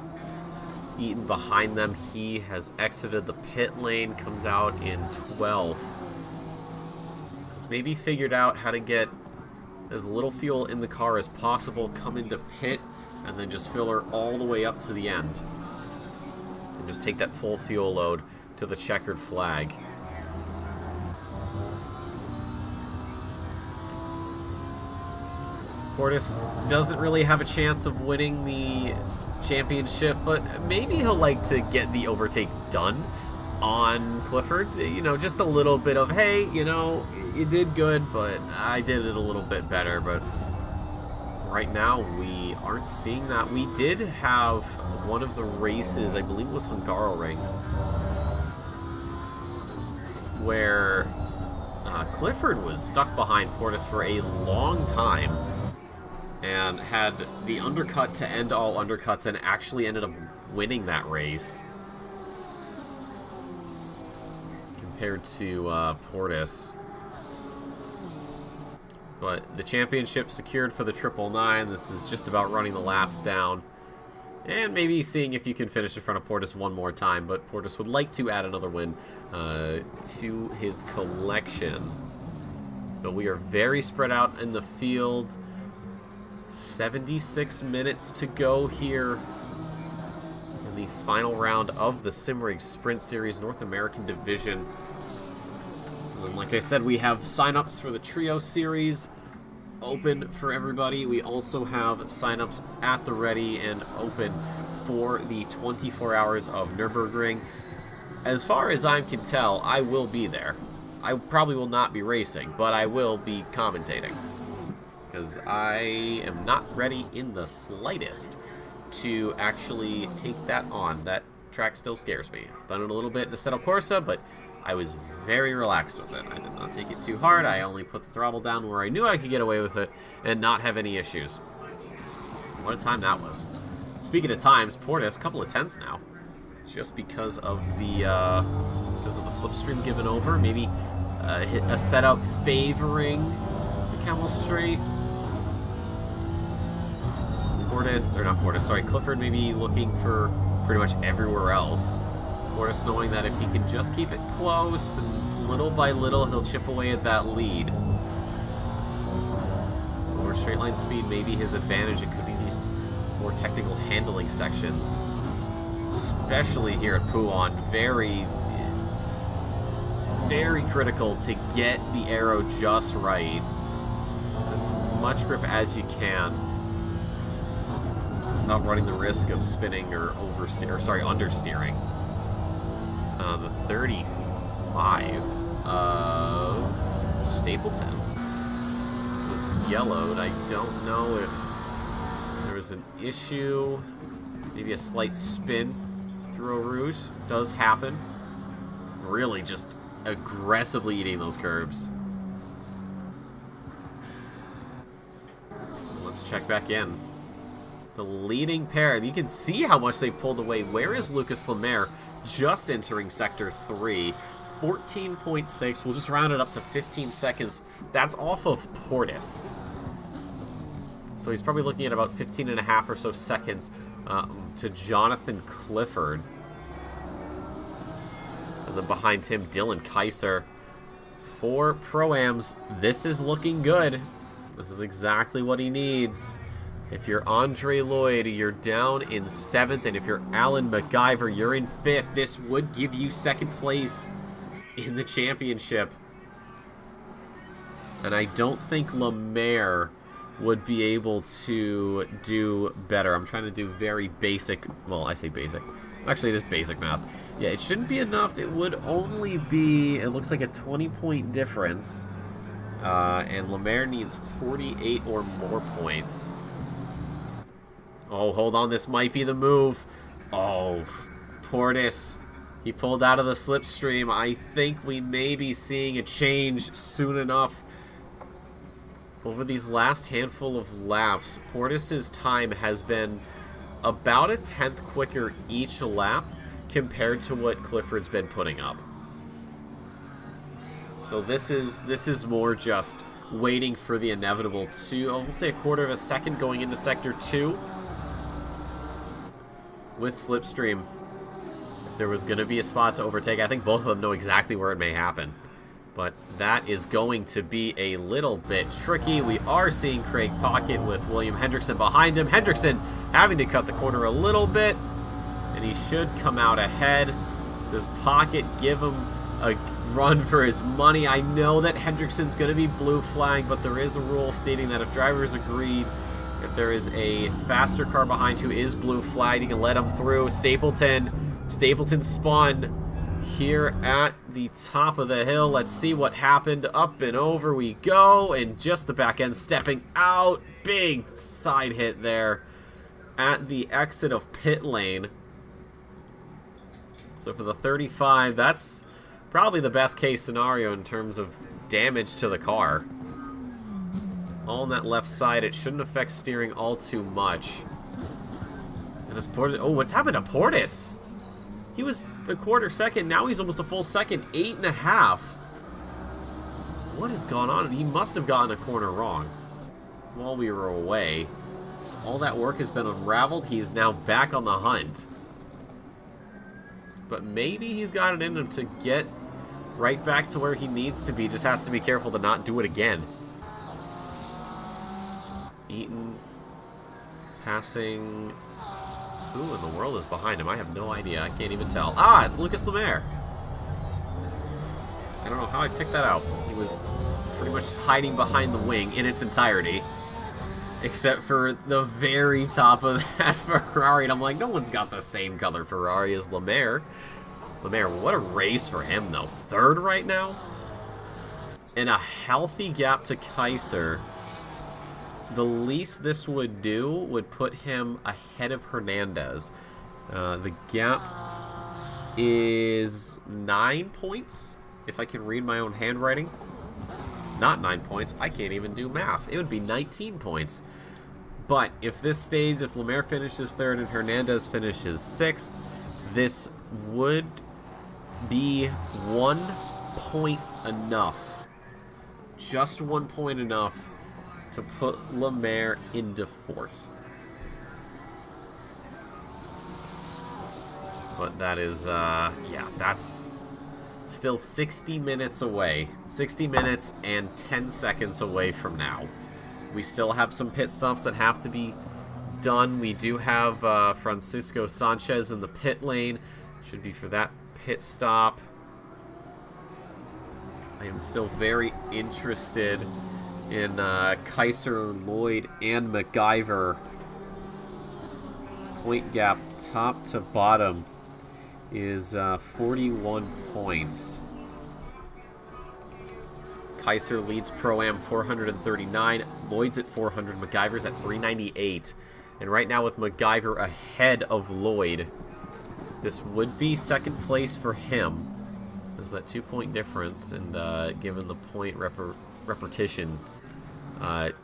Eaton behind them. He has exited the pit lane, comes out in 12th. Has maybe figured out how to get as little fuel in the car as possible, come into pit, and then just fill her all the way up to the end. And just take that full fuel load to the checkered flag. Portis doesn't really have a chance of winning the championship, but maybe he'll like to get the overtake done on Clifford. Just a little bit of, hey, you did good, but I did it a little bit better. But right now, we aren't seeing that. We did have one of the races, I believe it was Hungaroring, where Clifford was stuck behind Portis for a long time and had the undercut to end all undercuts and actually ended up winning that race compared to Portis. But the championship secured for the 999. This is just about running the laps down and maybe seeing if you can finish in front of Portis one more time, but Portis would like to add another win to his collection. But we are very spread out in the field. 76 minutes to go here in the final round of the Simrigs Sprint Series North American Division. And like I said, we have sign-ups for the Trio Series open for everybody. We also have sign-ups at the ready and open for the 24 hours of Nürburgring. As far as I can tell, I will be there. I probably will not be racing, but I will be commentating, because I am not ready in the slightest to actually take that on. That track still scares me. I've done it a little bit in Assetto Corsa, but I was very relaxed with it. I did not take it too hard. I only put the throttle down where I knew I could get away with it and not have any issues. What a time that was. Speaking of times, Portis, a couple of tenths now. just because of the slipstream given over. Maybe hit a setup favoring the Camel Straight. Clifford maybe looking for pretty much everywhere else. Portis knowing that if he can just keep it close, and little by little he'll chip away at that lead. More straight line speed may be his advantage. It could be these more technical handling sections, especially here at Pouan. Very, very critical to get the arrow just right. As much grip as you can, without running the risk of spinning or understeering. The 35 of Stapleton was yellowed. I don't know if there was an issue. Maybe a slight spin through Eau Rouge does happen. Really just aggressively eating those curbs. Let's check back in. The leading pair, you can see how much they've pulled away. Where is Lucas Lemaire? Just entering Sector 3. 14.6. We'll just round it up to 15 seconds. That's off of Portis. So he's probably looking at about 15 and a half or so seconds to Jonathan Clifford. And then behind him, Dylan Kaiser. For Pro-Ams, this is looking good. This is exactly what he needs. If you're Andre Lloyd, you're down in 7th, and if you're Alan MacGyver, you're in 5th. This would give you 2nd place in the championship. And I don't think Lemaire would be able to do better. I'm trying to do very basic, well, I say basic. Actually, it is basic math. Yeah, it shouldn't be enough. It would only be, it looks like a 20-point difference. And Lemaire needs 48 or more points. Oh, hold on. This might be the move. Oh, Portis. He pulled out of the slipstream. I think we may be seeing a change soon enough. Over these last handful of laps, Portis's time has been about a 10th quicker each lap compared to what Clifford's been putting up. So this is more just waiting for the inevitable. I'll say a quarter of a second going into Sector 2. With slipstream, if there was going to be a spot to overtake, I think both of them know exactly where it may happen. But that is going to be a little bit tricky. We are seeing Craig Pocket with William Hendrickson behind him. Hendrickson having to cut the corner a little bit, and he should come out ahead. Does Pocket give him a run for his money? I know that Hendrickson's going to be blue flagged, but there is a rule stating that if drivers agreed, if there is a faster car behind who is blue flagged, you can let him through. Stapleton spun here at the top of the hill. Let's see what happened. Up and over we go, and just the back end stepping out. Big side hit there at the exit of pit lane. So for the 35, that's probably the best case scenario in terms of damage to the car. All on that left side. It shouldn't affect steering all too much. And as Portis, oh, what's happened to Portis? He was a quarter second. Now he's almost a full second. 8.5. What has gone on? He must have gotten a corner wrong while we were away. So all that work has been unraveled. He's now back on the hunt. But maybe he's got it in him to get right back to where he needs to be. Just has to be careful to not do it again. Eaton passing. Who in the world is behind him? I have no idea. I can't even tell. Ah, it's Lucas Lemaire. I don't know how I picked that out. He was pretty much hiding behind the wing in its entirety, except for the very top of that Ferrari. And I'm like, no one's got the same color Ferrari as Lemaire. Lemaire, what a race for him, though. 3rd right now. And a healthy gap to Kaiser. The least this would do would put him ahead of Hernandez. The gap is 9 points, if I can read my own handwriting. Not 9 points. I can't even do math. It would be 19 points. But if this stays, if Lemaire finishes 3rd and Hernandez finishes 6th, this would be 1 point enough, just 1 point enough to put Lemaire into 4th. But that is, yeah, that's still 60 minutes away. 60 minutes and 10 seconds away from now. We still have some pit stops that have to be done. We do have Francisco Sanchez in the pit lane. Should be for that pit stop. I am still very interested in Kaiser, Lloyd, and MacGyver. Point gap top to bottom is 41 points. Kaiser leads Pro-Am 439, Lloyd's at 400, MacGyver's at 398. And right now with MacGyver ahead of Lloyd, this would be second place for him. There's that 2-point difference, and given the point repetition,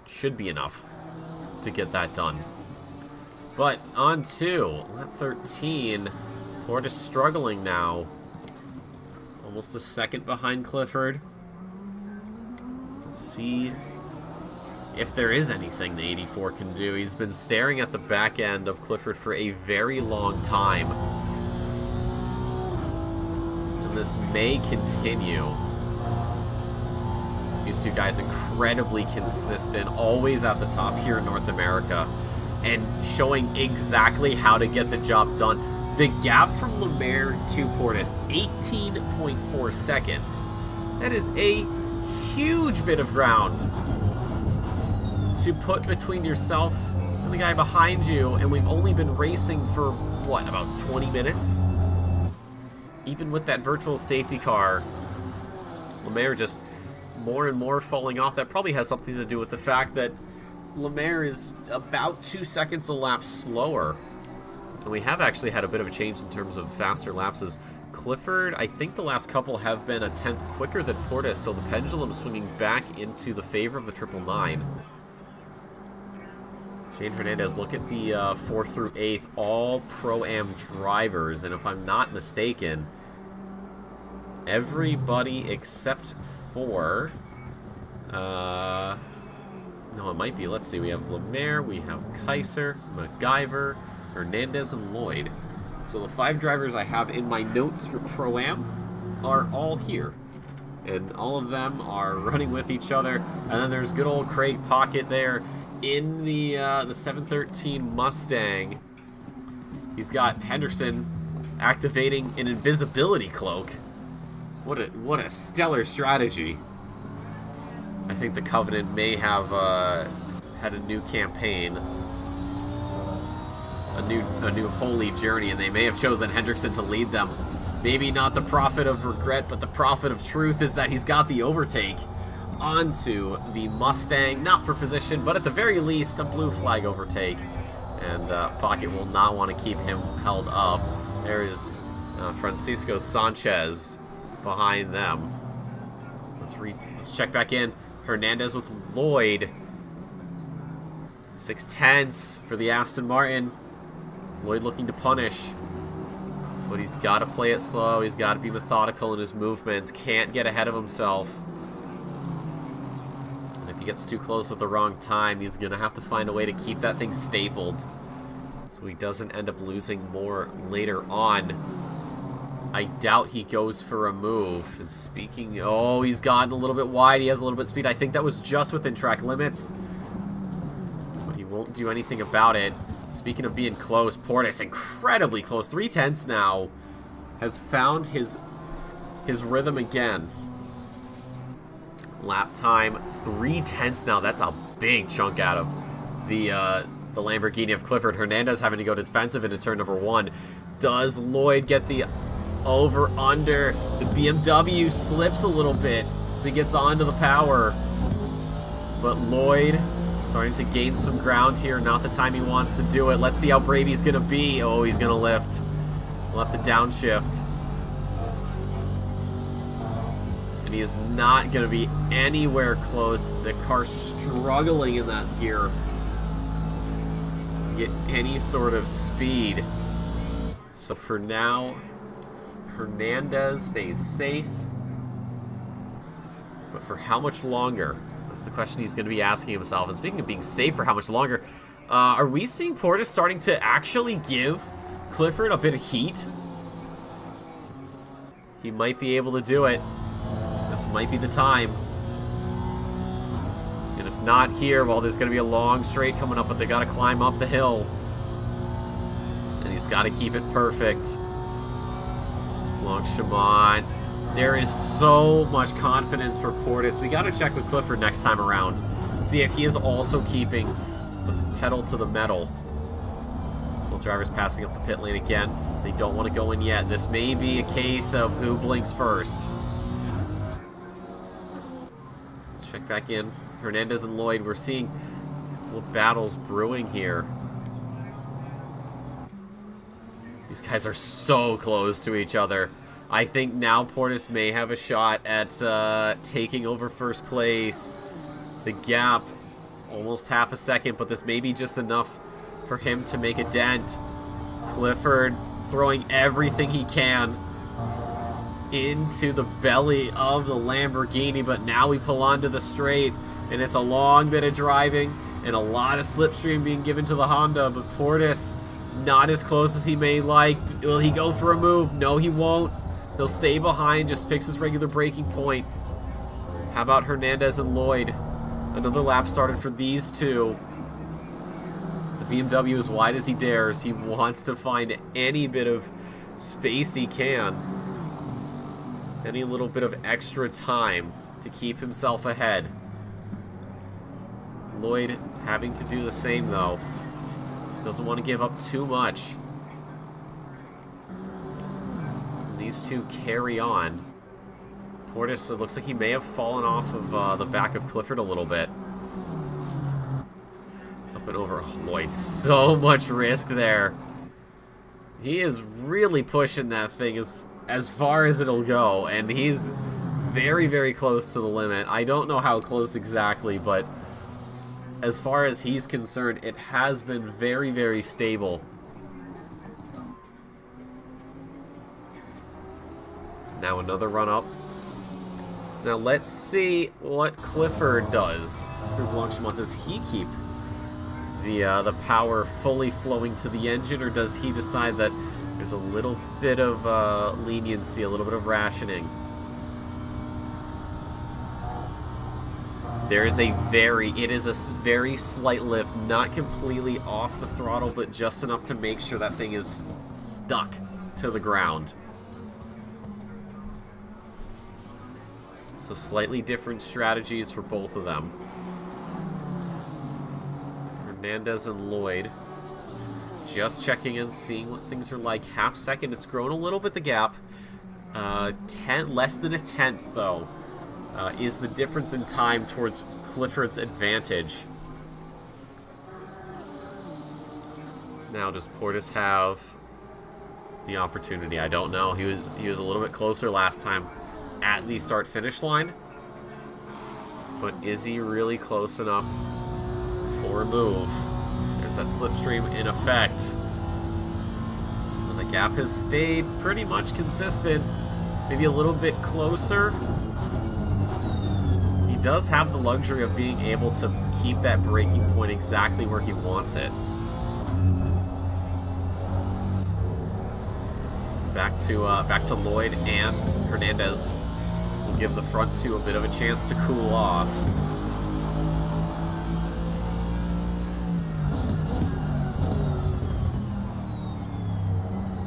should be enough to get that done. But on to lap 13. Portis struggling now. Almost a second behind Clifford. Let's see if there is anything the 84 can do. He's been staring at the back end of Clifford for a very long time. And this may continue. These two guys incredibly consistent, always at the top here in North America, and showing exactly how to get the job done. The gap from Lemaire to Portis, 18.4 seconds. That is a huge bit of ground to put between yourself and the guy behind you, and we've only been racing for, what, about 20 minutes? Even with that virtual safety car, Lemaire just more and more falling off. That probably has something to do with the fact that Lemaire is about 2 seconds a lap slower. And we have actually had a bit of a change in terms of faster lapses. Clifford, I think the last couple have been a 10th quicker than Portis, so the pendulum swinging back into the favor of the 999. Shane Hernandez, look at the 4th through 8th, all Pro-Am drivers, and if I'm not mistaken, everybody except for, no, it might be, let's see, we have Lemaire, we have Kaiser, MacGyver, Hernandez, and Lloyd. So the 5 drivers I have in my notes for Pro-Am are all here. And all of them are running with each other. And then there's good old Craig Pocket there in the 713 Mustang. He's got Henderson activating an invisibility cloak. What a stellar strategy. I think the Covenant may have had a new campaign. A new holy journey, and they may have chosen Hendrickson to lead them. Maybe not the prophet of regret, but the prophet of truth is that he's got the overtake onto the Mustang. Not for position, but at the very least, a blue flag overtake. And Pocket will not want to keep him held up. There is Francisco Sanchez behind them. Let's check back in. Hernandez with Lloyd. 6/10 for the Aston Martin. Lloyd looking to punish, but he's got to play it slow. He's got to be methodical in his movements. Can't get ahead of himself. And if he gets too close at the wrong time, he's going to have to find a way to keep that thing stapled so he doesn't end up losing more later on. I doubt he goes for a move. And speaking, oh, he's gotten a little bit wide. He has a little bit of speed. I think that was just within track limits, but he won't do anything about it. Speaking of being close, Portis incredibly close. 3/10 now has found his rhythm again. Lap time 3/10 now. That's a big chunk out of the Lamborghini of Clifford. Hernandez having to go defensive into turn number 1. Does Lloyd get the over under? The BMW slips a little bit as he gets onto the power, but Lloyd starting to gain some ground here. Not the time he wants to do it. Let's see how brave he's going to be. Oh, he's going to lift. Left the downshift. And he is not going to be anywhere close. The car struggling in that gear to get any sort of speed. So for now, Hernandez stays safe. But for how much longer? That's the question he's going to be asking himself. And speaking of being safe, for how much longer? Are we seeing Portis starting to actually give Clifford a bit of heat? He might be able to do it. This might be the time. And if not here, well, there's going to be a long straight coming up, but they got to climb up the hill. And he's got to keep it perfect. Longchamp. There is so much confidence for Portis. We got to check with Clifford next time around. See if he is also keeping the pedal to the metal. Both drivers passing up the pit lane again. They don't want to go in yet. This may be a case of who blinks first. Check back in. Hernandez and Lloyd. We're seeing a couple of battles brewing here. These guys are so close to each other. I think now Portis may have a shot at taking over first place. The gap, almost half a second, but this may be just enough for him to make a dent. Clifford throwing everything he can into the belly of the Lamborghini, but now we pull onto the straight, and it's a long bit of driving and a lot of slipstream being given to the Honda, but Portis not as close as he may like. Will he go for a move? No, he won't. He'll stay behind, just picks his regular braking point. How about Hernandez and Lloyd? Another lap started for these two. The BMW as wide as he dares. He wants to find any bit of space he can. Any little bit of extra time to keep himself ahead. Lloyd having to do the same though. Doesn't want to give up too much. These two carry on. Portis, it looks like he may have fallen off of the back of Clifford a little bit. Up and over. Oh, Lloyd, so much risk there. He is really pushing that thing as far as it'll go, and he's very, very close to the limit. I don't know how close exactly, but as far as he's concerned, it has been very, very stable. Now another run up. Now let's see what Clifford does through Longchamp. Does he keep the power fully flowing to the engine, or does he decide that there's a little bit of leniency, a little bit of rationing? It is a very slight lift, not completely off the throttle, but just enough to make sure that thing is stuck to the ground. So slightly different strategies for both of them. Hernandez and Lloyd just checking in, seeing what things are like. Half second, it's grown a little bit, the gap. Less than a tenth, though, is the difference in time towards Clifford's advantage. Now, does Portis have the opportunity? I don't know. He was a little bit closer last time at the start-finish line, but is he really close enough for a move? There's that slipstream in effect. And the gap has stayed pretty much consistent, maybe a little bit closer. He does have the luxury of being able to keep that braking point exactly where he wants it. Back to Lloyd, and Hernandez will give the front two a bit of a chance to cool off.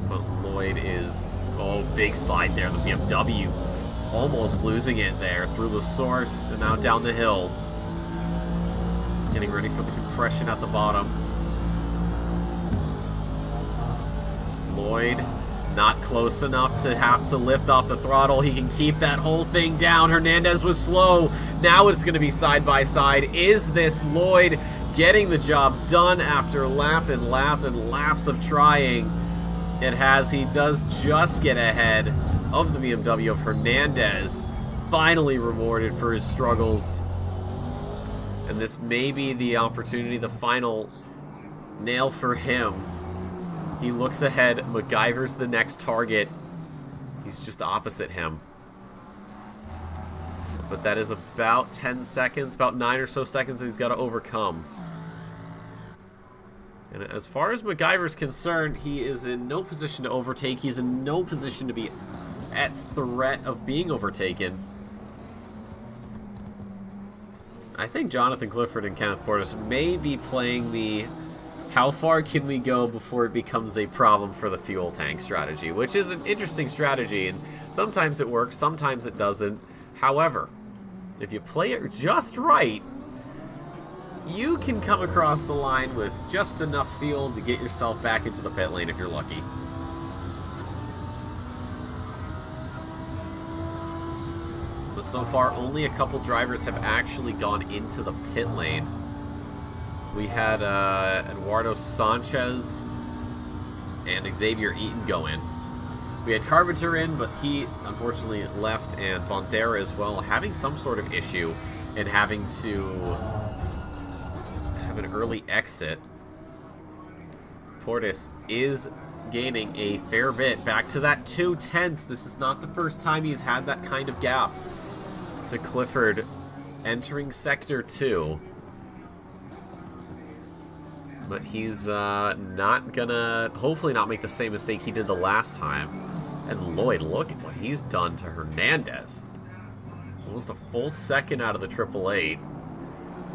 But Lloyd is, big slide there. The BMW almost losing it there through the source and now down the hill. Getting ready for the compression at the bottom. Lloyd not close enough to have to lift off the throttle. He can keep that whole thing down. Hernandez was slow. Now it's going to be side by side. Is this Lloyd getting the job done after lap and lap and laps of trying? It has. He does just get ahead of the BMW of Hernandez. Finally rewarded for his struggles. And this may be the opportunity, the final nail for him. He looks ahead, MacGyver's the next target. He's just opposite him. But that is about 10 seconds, about 9 or so seconds that he's got to overcome. And as far as MacGyver's concerned, he is in no position to overtake. He's in no position to be at threat of being overtaken. I think Jonathan Clifford and Kenneth Portis may be playing the how far can we go before it becomes a problem for the fuel tank strategy, which is an interesting strategy, and sometimes it works, sometimes it doesn't. However, if you play it just right, you can come across the line with just enough fuel to get yourself back into the pit lane if you're lucky. But so far, only a couple drivers have actually gone into the pit lane. We had Eduardo Sanchez and Xavier Eaton go in. We had Carpenter in, but he unfortunately left, and Bondera as well, having some sort of issue and having to have an early exit. Portis is gaining a fair bit, back to that 2/10. This is not the first time he's had that kind of gap to Clifford entering Sector 2. But he's not gonna, hopefully not make the same mistake he did the last time. And Lloyd, look at what he's done to Hernandez. Almost a full second out of the 888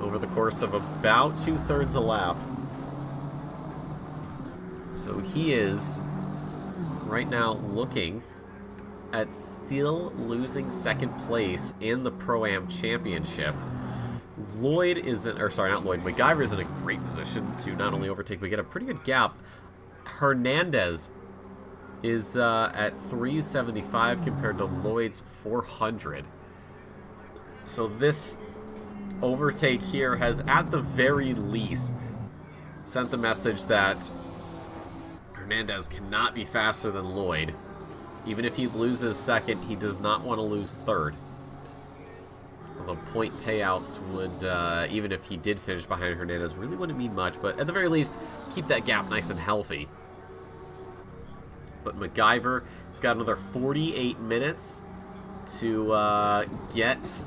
over the course of about 2/3 a lap. So he is right now looking at still losing second place in the Pro-Am Championship. Lloyd is in, or sorry, not Lloyd, MacGyver's in a great position to not only overtake, but get a pretty good gap. Hernandez is at 375 compared to Lloyd's 400. So this overtake here has, at the very least, sent the message that Hernandez cannot be faster than Lloyd. Even if he loses second, he does not want to lose third. Although point payouts would, even if he did finish behind Hernandez, really wouldn't mean much, but at the very least, keep that gap nice and healthy. But MacGyver has got another 48 minutes to get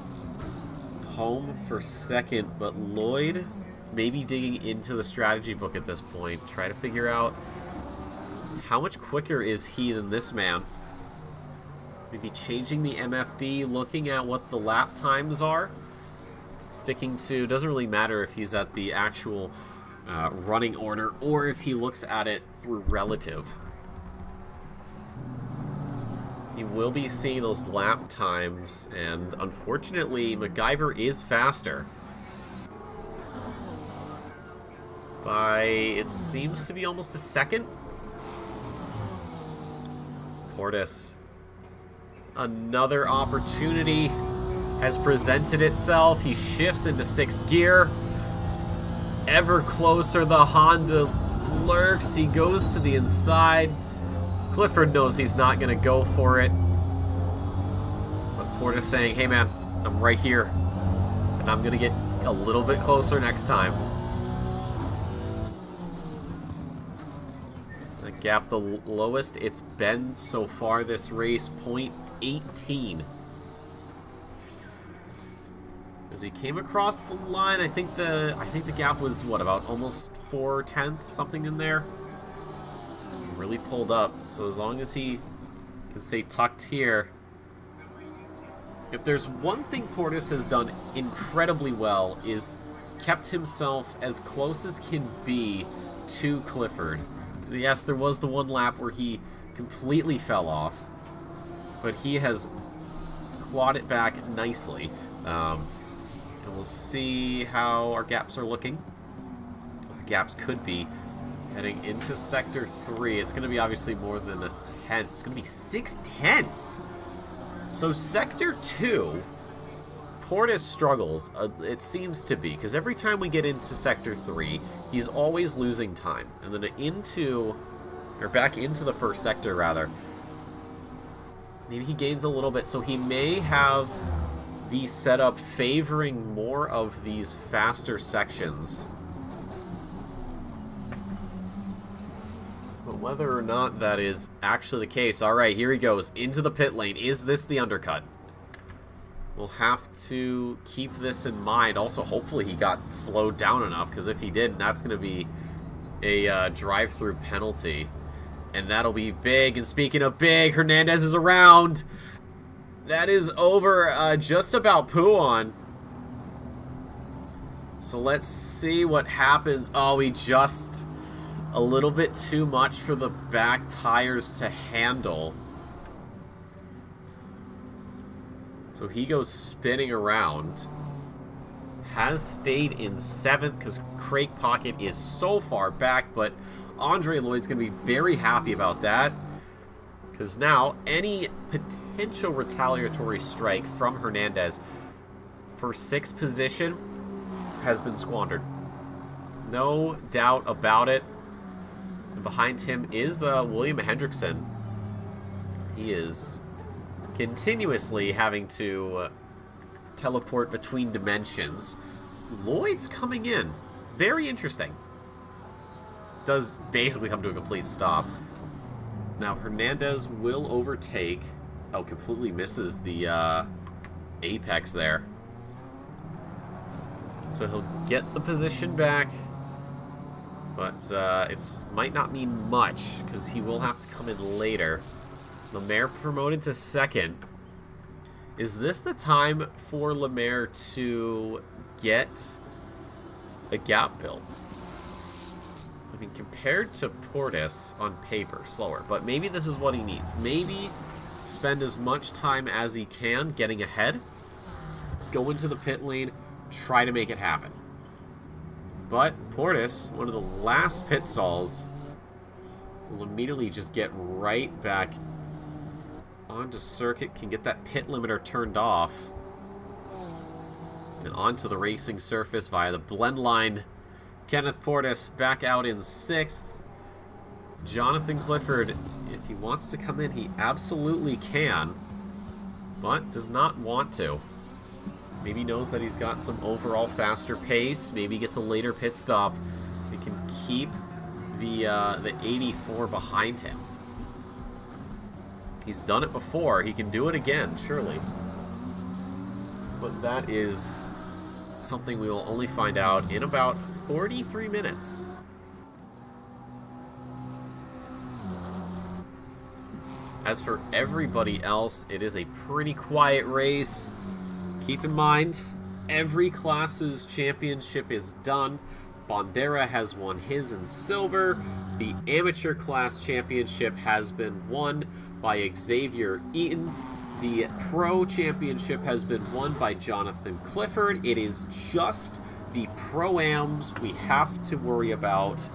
home for second, but Lloyd may be digging into the strategy book at this point, try to figure out how much quicker is he than this man. Maybe changing the MFD, looking at what the lap times are, sticking to, doesn't really matter if he's at the actual running order or if he looks at it through relative. He will be seeing those lap times, and unfortunately, MacGyver is faster. By, it seems to be almost a second. Portis. Another opportunity has presented itself. He shifts into 6th gear. Ever closer, the Honda lurks. He goes to the inside. Clifford knows he's not going to go for it. But Portis saying, hey man, I'm right here. And I'm going to get a little bit closer next time. The gap, the lowest it's been so far this race, 0.18. As he came across the line, I think the gap was what, about almost 4/10, something in there. Really pulled up, so as long as he can stay tucked here. If there's one thing Portis has done incredibly well, is kept himself as close as can be to Clifford. Yes, there was the one lap where he completely fell off, but he has clawed it back nicely. And we'll see how our gaps are looking. What the gaps could be. Heading into Sector 3, it's going to be obviously more than a tenth. It's going to be 6/10. So Sector 2, Portis struggles, it seems to be, because every time we get into Sector 3, he's always losing time. And then back into the first sector, rather. Maybe he gains a little bit, so he may have the setup favoring more of these faster sections. But whether or not that is actually the case. All right, here he goes into the pit lane. Is this the undercut? We'll have to keep this in mind. Also, hopefully he got slowed down enough, because if he did, that's going to be a drive-through penalty. And that'll be big. And speaking of big, Hernandez is around. That is over just about Puon. So let's see what happens. Oh, he just a little bit too much for the back tires to handle. So he goes spinning around. Has stayed in 7th because Craig Pocket is so far back, but Andre Lloyd's going to be very happy about that, because now any potential retaliatory strike from Hernandez for 6th position has been squandered. No doubt about it. And behind him is William Hendrickson. He is continuously having to teleport between dimensions. Lloyd's coming in. Very interesting. Does basically come to a complete stop. Now Hernandez will overtake. Oh, completely misses the apex there. So he'll get the position back, but it might not mean much, because he will have to come in later. Lemaire promoted to 2nd. Is this the time for Lemaire to get a gap build? I mean, compared to Portis on paper, slower. But maybe this is what he needs. Maybe spend as much time as he can getting ahead, go into the pit lane, try to make it happen. But Portis, one of the last pit stalls, will immediately just get right back onto circuit, can get that pit limiter turned off, and onto the racing surface via the blend line. Kenneth Portis back out in 6th. Jonathan Clifford, if he wants to come in, he absolutely can, but does not want to. Maybe knows that he's got some overall faster pace. Maybe gets a later pit stop and can keep the 84 behind him. He's done it before. He can do it again, surely. But that is something we will only find out in about 43 minutes. As for everybody else, it is a pretty quiet race. Keep in mind, every class's championship is done. Bandera has won his in silver. The amateur class championship has been won by Xavier Eaton. The pro championship has been won by Jonathan Clifford. It is just the pro-ams we have to worry about,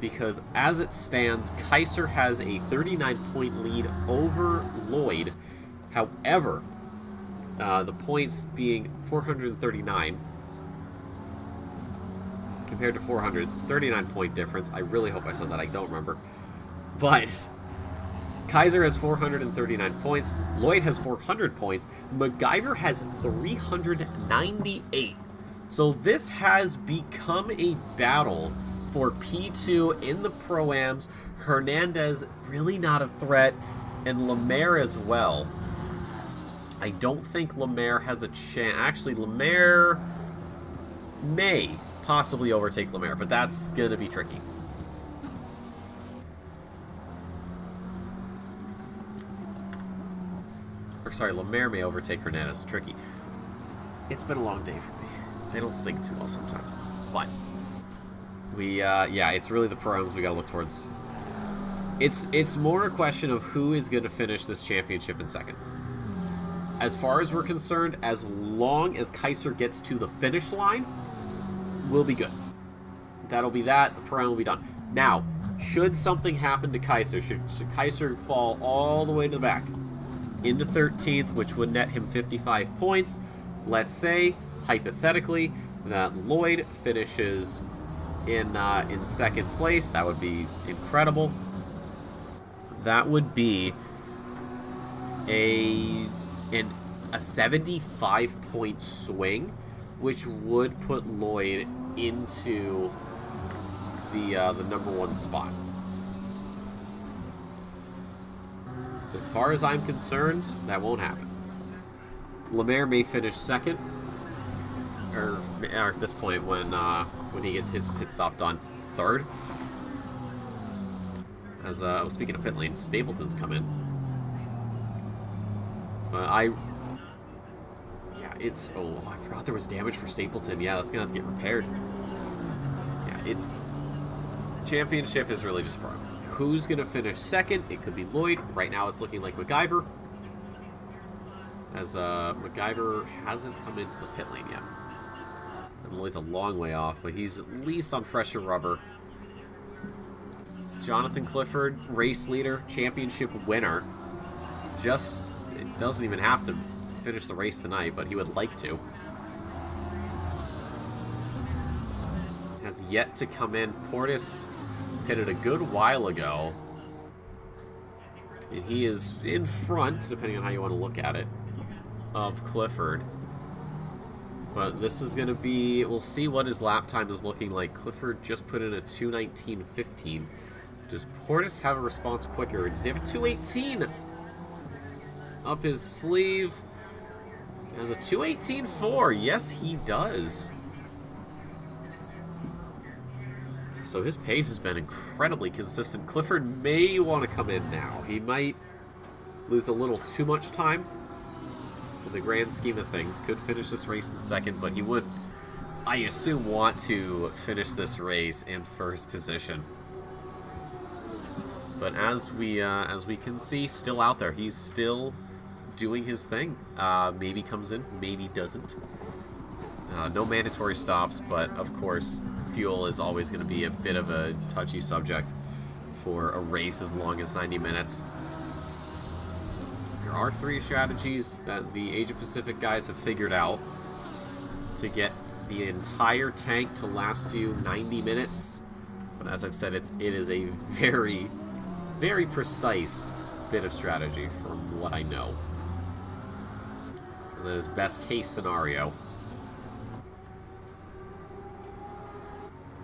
because as it stands, Kaiser has a 39-point lead over Lloyd. However, the points being 439 compared to 400, 39-point difference. I really hope I said that. I don't remember. But Kaiser has 439 points. Lloyd has 400 points. MacGyver has 398. So this has become a battle for P2 in the Pro-Ams. Hernandez really not a threat, and Lemaire as well. I don't think Lemaire has a chance. Actually, Lemaire may possibly overtake Lemaire, but that's going to be tricky. Or sorry, Lemaire may overtake Hernandez. Tricky. It's been a long day for me. I don't think too well sometimes. But we, yeah, it's really the Pro-Ams we got to look towards. It's more a question of who is going to finish this championship in second. As far as we're concerned, as long as Kaiser gets to the finish line, we'll be good. That'll be that. The Pro-Am will be done. Now, should something happen to Kaiser, should Kaiser fall all the way to the back into 13th, which would net him 55 points, let's say, hypothetically, that Lloyd finishes in second place. That would be incredible. That would be a 75-point swing, which would put Lloyd into the number one spot. As far as I'm concerned, that won't happen. Lemaire may finish second, or at this point when he gets his pit stop done, third. As speaking of pit lanes, Stapleton's come in. I forgot there was damage for Stapleton. Yeah, that's gonna have to get repaired. Yeah, it's championship is really just pro. Who's gonna finish second? It could be Lloyd. Right now, it's looking like MacGyver. As MacGyver hasn't come into the pit lane yet. And Lloyd's a long way off, but he's at least on fresher rubber. Jonathan Clifford, race leader, championship winner. It doesn't even have to finish the race tonight, but he would like to. Has yet to come in. Portis pitted a good while ago. And he is in front, depending on how you want to look at it, of Clifford. But this is going to be... We'll see what his lap time is looking like. Clifford just put in a 2:19.15. Does Portis have a response quicker? Does he have a 2:18 up his sleeve? He has a 2:18.4. Yes, he does. So his pace has been incredibly consistent. Clifford may want to come in now. He might lose a little too much time in the grand scheme of things. Could finish this race in second, but he would, I assume, want to finish this race in first position. But as we can see, still out there. He's still doing his thing. Maybe comes in, maybe doesn't. No mandatory stops, but of course, fuel is always going to be a bit of a touchy subject for a race as long as 90 minutes. There are 3 strategies that the Asia Pacific guys have figured out to get the entire tank to last you 90 minutes. But as I've said, it is a very, very precise bit of strategy from what I know. And that is best case scenario.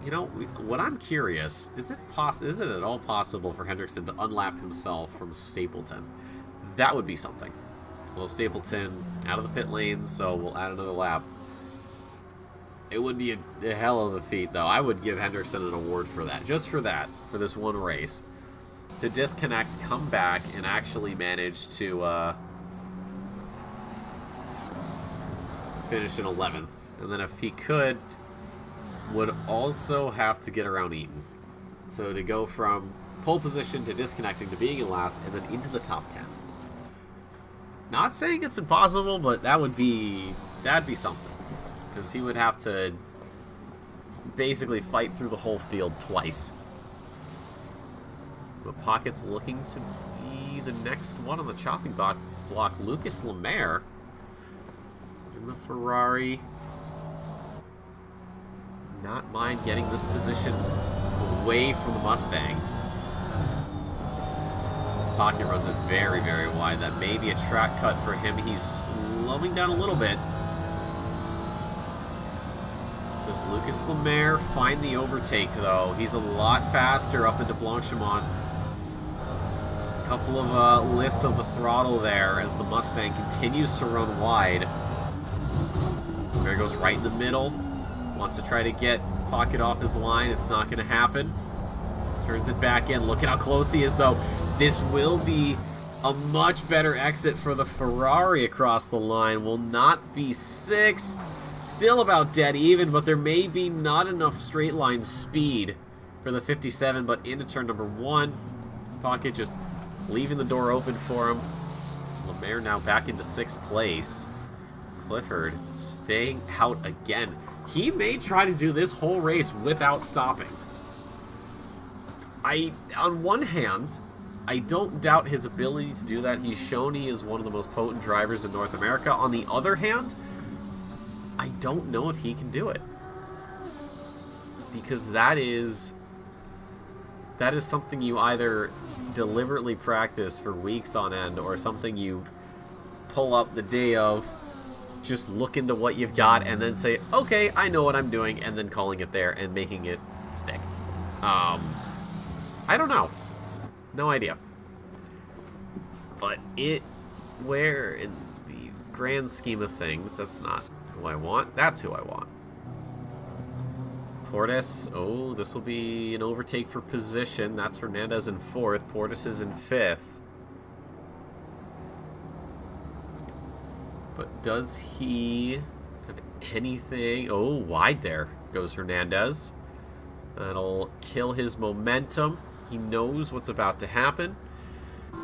You know, what I'm curious, is it at all possible for Hendrickson to unlap himself from Stapleton? That would be something. Well, Stapleton out of the pit lanes, so we'll add another lap. It would be a hell of a feat, though. I would give Hendrickson an award for that. Just for that, for this one race. To disconnect, come back, and actually manage to finish in 11th. And then if he could... would also have to get around Eaton. So to go from pole position to disconnecting to being in last and then into the top 10. Not saying it's impossible, but that'd be something. Because he would have to basically fight through the whole field twice. But Pocket's looking to be the next one on the chopping block. Lucas Lemaire in the Ferrari. Not mind getting this position away from the Mustang. This Pocket runs it very, very wide. That may be a track cut for him. He's slowing down a little bit. Does Lucas Lemaire find the overtake, though? He's a lot faster up into Blanchimont. A couple of lifts of the throttle there as the Mustang continues to run wide. Lemaire goes right in the middle. Wants to try to get Pocket off his line. It's not going to happen. Turns it back in. Look at how close he is, though. This will be a much better exit for the Ferrari across the line. Will not be 6th. Still about dead even, but there may be not enough straight line speed for the 57, but into turn number 1. Pocket just leaving the door open for him. Lemaire now back into 6th place. Clifford staying out again. He may try to do this whole race without stopping. On one hand, I don't doubt his ability to do that. He's shown he is one of the most potent drivers in North America. On the other hand, I don't know if he can do it. Because that is something you either deliberately practice for weeks on end or something you pull up the day of, just look into what you've got and then say, okay, I know what I'm doing, and then calling it there and making it stick. I don't know. No idea. But where in the grand scheme of things, that's not who I want. That's who I want. Portis, oh, this will be an overtake for position. That's Hernandez in 4th. Portis is in 5th. But does he have anything? Oh, wide there goes Hernandez. That'll kill his momentum. He knows what's about to happen.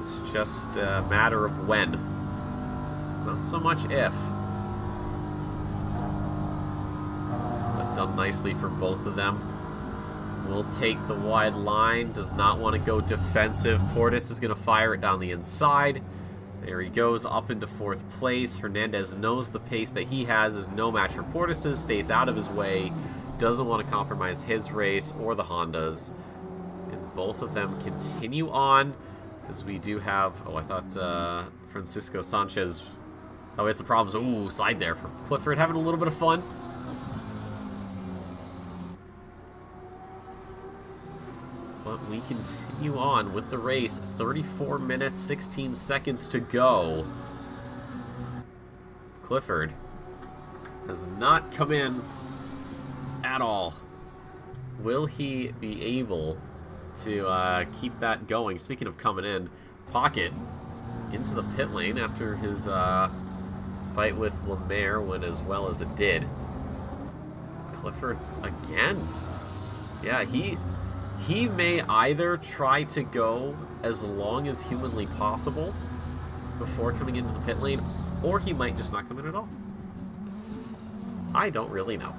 It's just a matter of when. Not so much if. But done nicely for both of them. Will take the wide line. Does not want to go defensive. Portis is going to fire it down the inside. There he goes, up into 4th place. Hernandez knows the pace that he has is no match for Portis's. Stays out of his way. Doesn't want to compromise his race or the Honda's. And both of them continue on. As we do have... Oh, I thought Francisco Sanchez... Oh, it's the problems. Ooh, slide there for Clifford. Having a little bit of fun. But we continue on with the race. 34 minutes, 16 seconds to go. Clifford has not come in at all. Will he be able to keep that going? Speaking of coming in, Pocket into the pit lane after his fight with Lemaire went as well as it did. Clifford again. Yeah, he may either try to go as long as humanly possible before coming into the pit lane, or he might just not come in at all. I don't really know.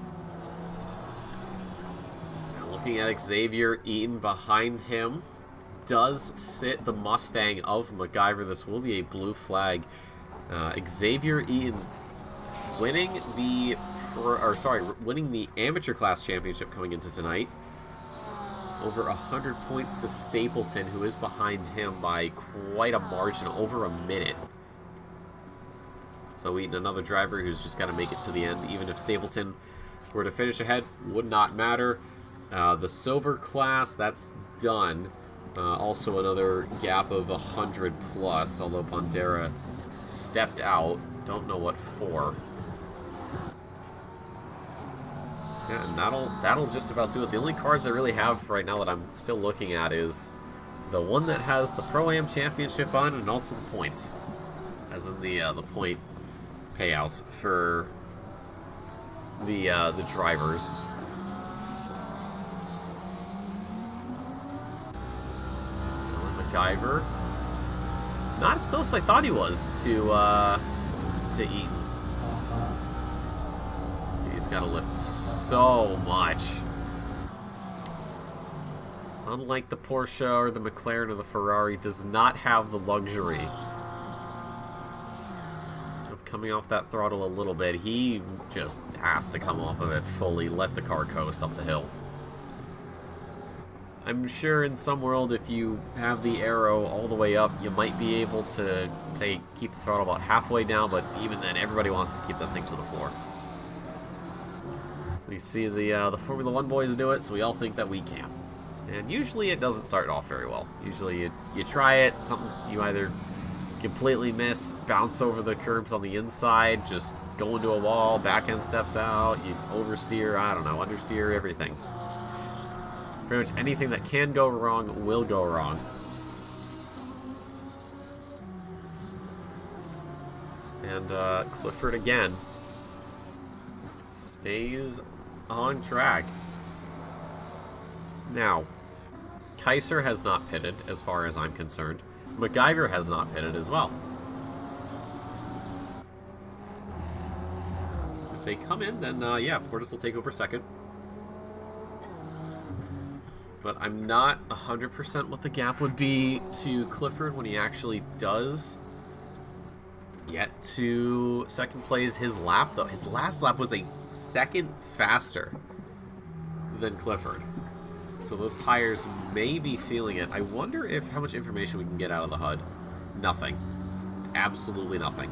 Now looking at Xavier Eaton behind him, does sit the Mustang of MacGyver. This will be a blue flag. Xavier Eaton winning the amateur class championship coming into tonight. Over 100 points to Stapleton, who is behind him by quite a margin, over a minute. So Eaton, another driver who's just got to make it to the end. Even if Stapleton were to finish ahead, would not matter. The silver class, that's done. Also another gap of 100 plus, although Bandera stepped out. Don't know what for. Yeah, and that'll just about do it. The only cards I really have right now that I'm still looking at is the one that has the Pro-Am Championship on, and also the points, as in the point payouts for the drivers. MacGyver, not as close as I thought he was to Eaton. He's got to lift so much. Unlike the Porsche or the McLaren or the Ferrari, does not have the luxury of coming off that throttle a little bit. He just has to come off of it fully, let the car coast up the hill. I'm sure in some world, if you have the aero all the way up, you might be able to, say, keep the throttle about halfway down, but even then, everybody wants to keep that thing to the floor. We see the Formula 1 boys do it, so we all think that we can. And usually it doesn't start off very well. Usually you try it, something you either completely miss, bounce over the curbs on the inside, just go into a wall, back end steps out, you oversteer, I don't know, understeer, everything. Pretty much anything that can go wrong will go wrong. And Clifford again stays on track. Now, Kaiser has not pitted as far as I'm concerned. MacGyver has not pitted as well. If they come in, then yeah, Portis will take over second. But I'm not 100% what the gap would be to Clifford when he actually does get to second place. His lap, though, his last lap was a second faster than Clifford. So those tires may be feeling it. I wonder how much information we can get out of the HUD. Nothing. Absolutely nothing.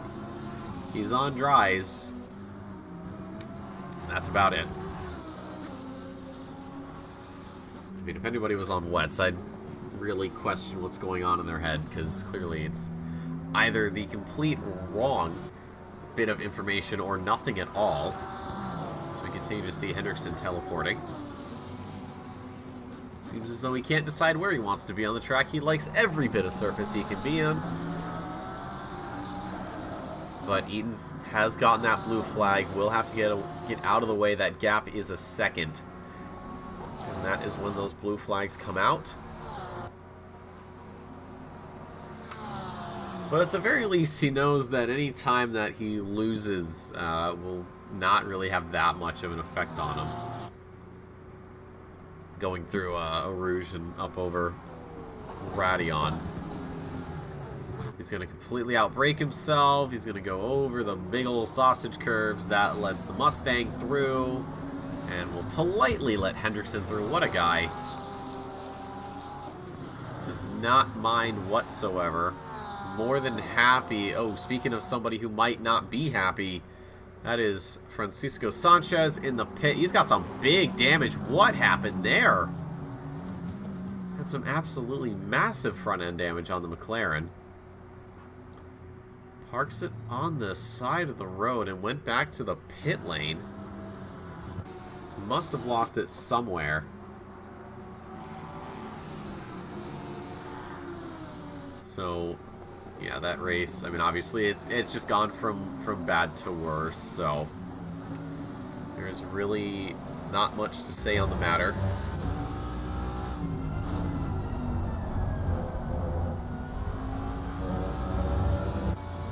He's on dries. And that's about it. I mean, if anybody was on wets, I'd really question what's going on in their head, because clearly it's either the complete wrong bit of information or nothing at all. So we continue to see Hendrickson teleporting. Seems as though he can't decide where he wants to be on the track. He likes every bit of surface he can be in. But Eaton has gotten that blue flag. Will have to get out of the way. That gap is a second. And that is when those blue flags come out. But at the very least, he knows that any time that he loses will not really have that much of an effect on him. Going through a Rouge and up over Radion. He's going to completely outbrake himself. He's going to go over the big old sausage curbs. That lets the Mustang through. And will politely let Hendrickson through. What a guy. Does not mind whatsoever. More than happy. Oh, speaking of somebody who might not be happy, that is Francisco Sanchez in the pit. He's got some big damage. What happened there? Had some absolutely massive front-end damage on the McLaren. Parks it on the side of the road and went back to the pit lane. Must have lost it somewhere. So, yeah, that race, I mean, obviously it's just gone from bad to worse, so there's really not much to say on the matter.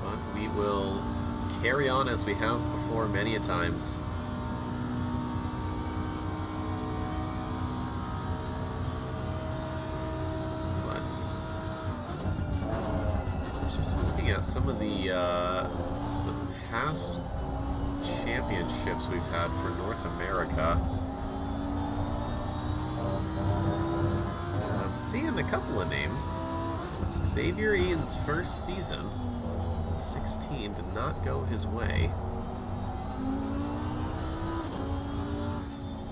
But we will carry on as we have before many a times. Some of the past championships we've had for North America. I'm seeing a couple of names. Xavier Ian's first season, 16, did not go his way.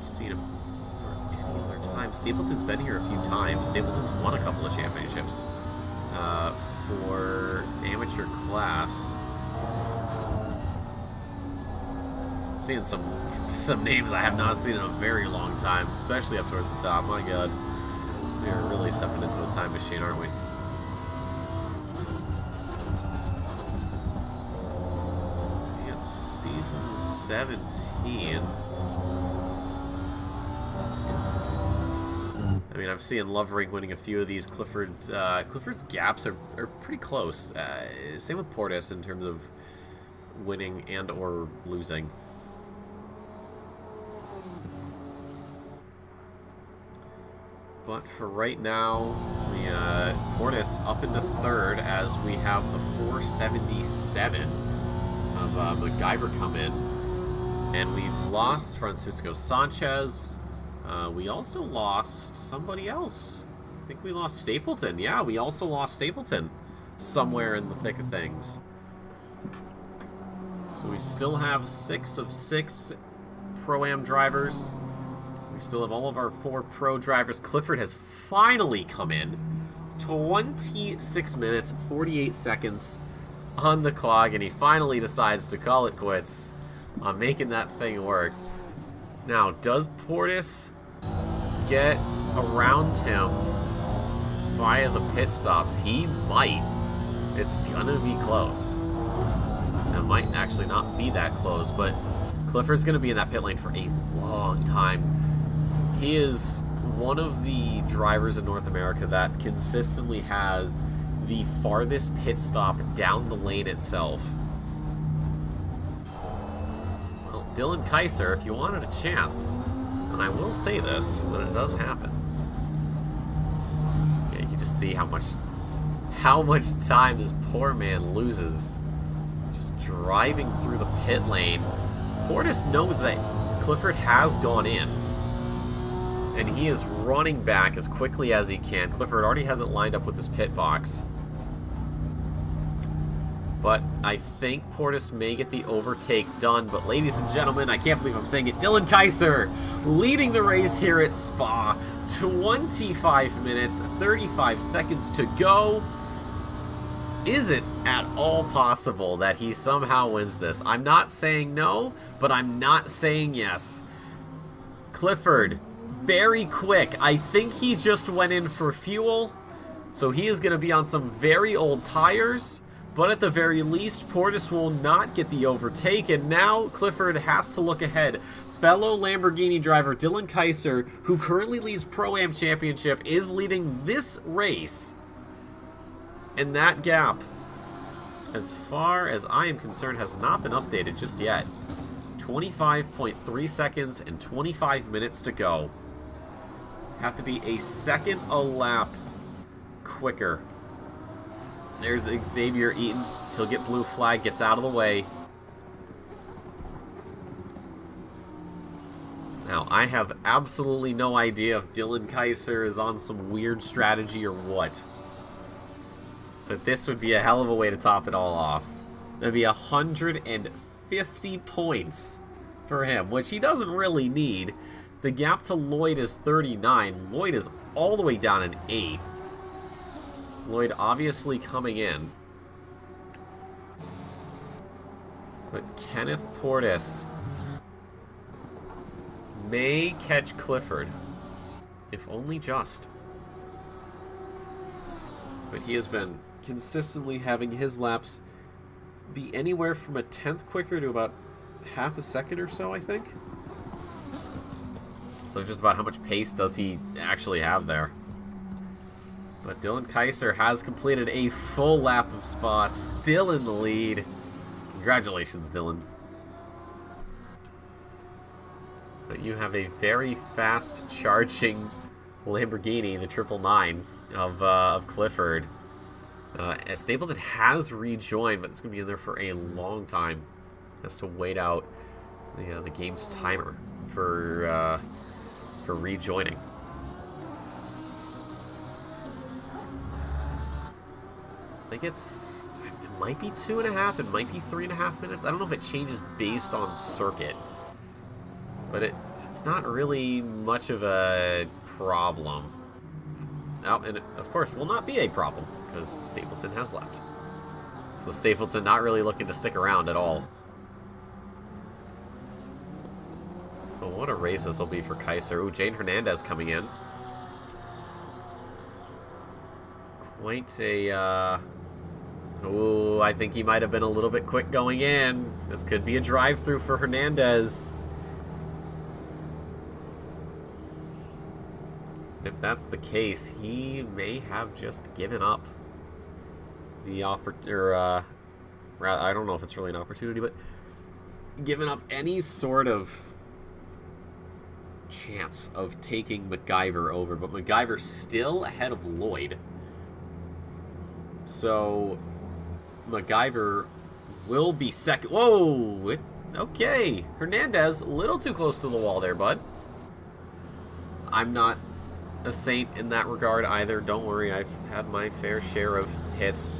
Seen him for any other time. Stapleton's been here a few times. Stapleton's won a couple of championships. For amateur class. Seeing some names I have not seen in a very long time, especially up towards the top. My God, we are really stepping into a time machine, aren't we? And season 17. I mean, I've seen Lovering winning a few of these. Clifford's gaps are pretty close. Same with Portis in terms of winning and or losing. But for right now, we Portis up into third as we have the 477 of MacGyver come in. And we've lost Francisco Sanchez. We also lost somebody else. I think we lost Stapleton. Yeah, we also lost Stapleton somewhere in the thick of things. So we still have 6 of 6 Pro-Am drivers. We still have all of our 4 Pro drivers. Clifford has finally come in. 26 minutes, 48 seconds on the clock, and he finally decides to call it quits on making that thing work. Now, does Portis get around him via the pit stops? He might. It's gonna be close. It might actually not be that close, but Clifford's gonna be in that pit lane for a long time. He is one of the drivers in North America that consistently has the farthest pit stop down the lane itself. Well, Dylan Kaiser, if you wanted a chance, and I will say this, but it does happen. Yeah, you can just see how much time this poor man loses just driving through the pit lane. Portis knows that Clifford has gone in, and he is running back as quickly as he can. Clifford already has it lined up with his pit box. But I think Portis may get the overtake done. But ladies and gentlemen, I can't believe I'm saying it, Dylan Kaiser leading the race here at Spa. 25 minutes, 35 seconds to go. Is it at all possible that he somehow wins this? I'm not saying no, but I'm not saying yes. Clifford, very quick. I think he just went in for fuel, so he is going to be on some very old tires, but at the very least, Portis will not get the overtake, and now Clifford has to look ahead. Fellow Lamborghini driver Dylan Kaiser, who currently leads Pro-Am Championship, is leading this race. And that gap, as far as I am concerned, has not been updated just yet. 25.3 seconds and 25 minutes to go. Have to be a second a lap quicker. There's Xavier Eaton. He'll get blue flag, gets out of the way. Now, I have absolutely no idea if Dylan Kaiser is on some weird strategy or what. But this would be a hell of a way to top it all off. That'd be 150 points for him, which he doesn't really need. The gap to Lloyd is 39. Lloyd is all the way down in 8th. Lloyd obviously coming in. But Kenneth Portis may catch Clifford, if only just. But he has been consistently having his laps be anywhere from a 10th quicker to about half a second or so, I think. So just about how much pace does he actually have there. But Dylan Kaiser has completed a full lap of Spa, still in the lead. Congratulations, Dylan. But you have a very fast charging Lamborghini, the 999 of Clifford. Stapleton has rejoined, but it's going to be in there for a long time. Has to wait out the game's timer for rejoining. I think it might be 2.5, it might be 3.5 minutes. I don't know if it changes based on circuit, but it's not really much of a problem. Oh, and it, of course, will not be a problem because Stapleton has left. So Stapleton not really looking to stick around at all. Well, what a race this will be for Kaiser. Ooh, Jane Hernandez coming in. Quite a, ooh, I think he might have been a little bit quick going in. This could be a drive-through for Hernandez. If that's the case, he may have just given up the I don't know if it's really an opportunity, but given up any sort of chance of taking MacGyver over. But MacGyver's still ahead of Lloyd. So MacGyver will be second. Whoa! Okay. Hernandez, a little too close to the wall there, bud. I'm not a saint in that regard either. Don't worry, I've had my fair share of hits.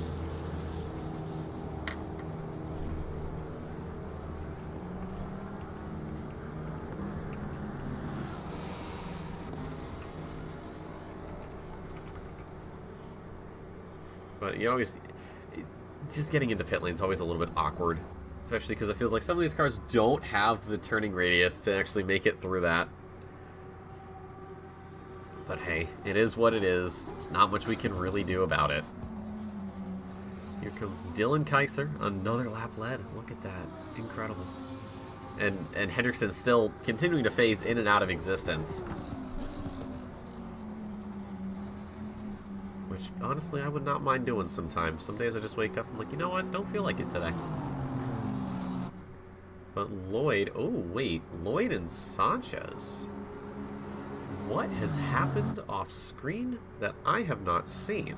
But you always, just getting into pit lane is always a little bit awkward, especially because it feels like some of these cars don't have the turning radius to actually make it through that. But hey, it is what it is. There's not much we can really do about it. Here comes Dylan Kaiser, another lap led. Look at that, incredible. And Hendrickson still continuing to phase in and out of existence. Which, honestly, I would not mind doing sometimes. Some days I just wake up and I'm like, you know what? Don't feel like it today. But Lloyd... Oh, wait. Lloyd and Sanchez. What has happened off screen that I have not seen?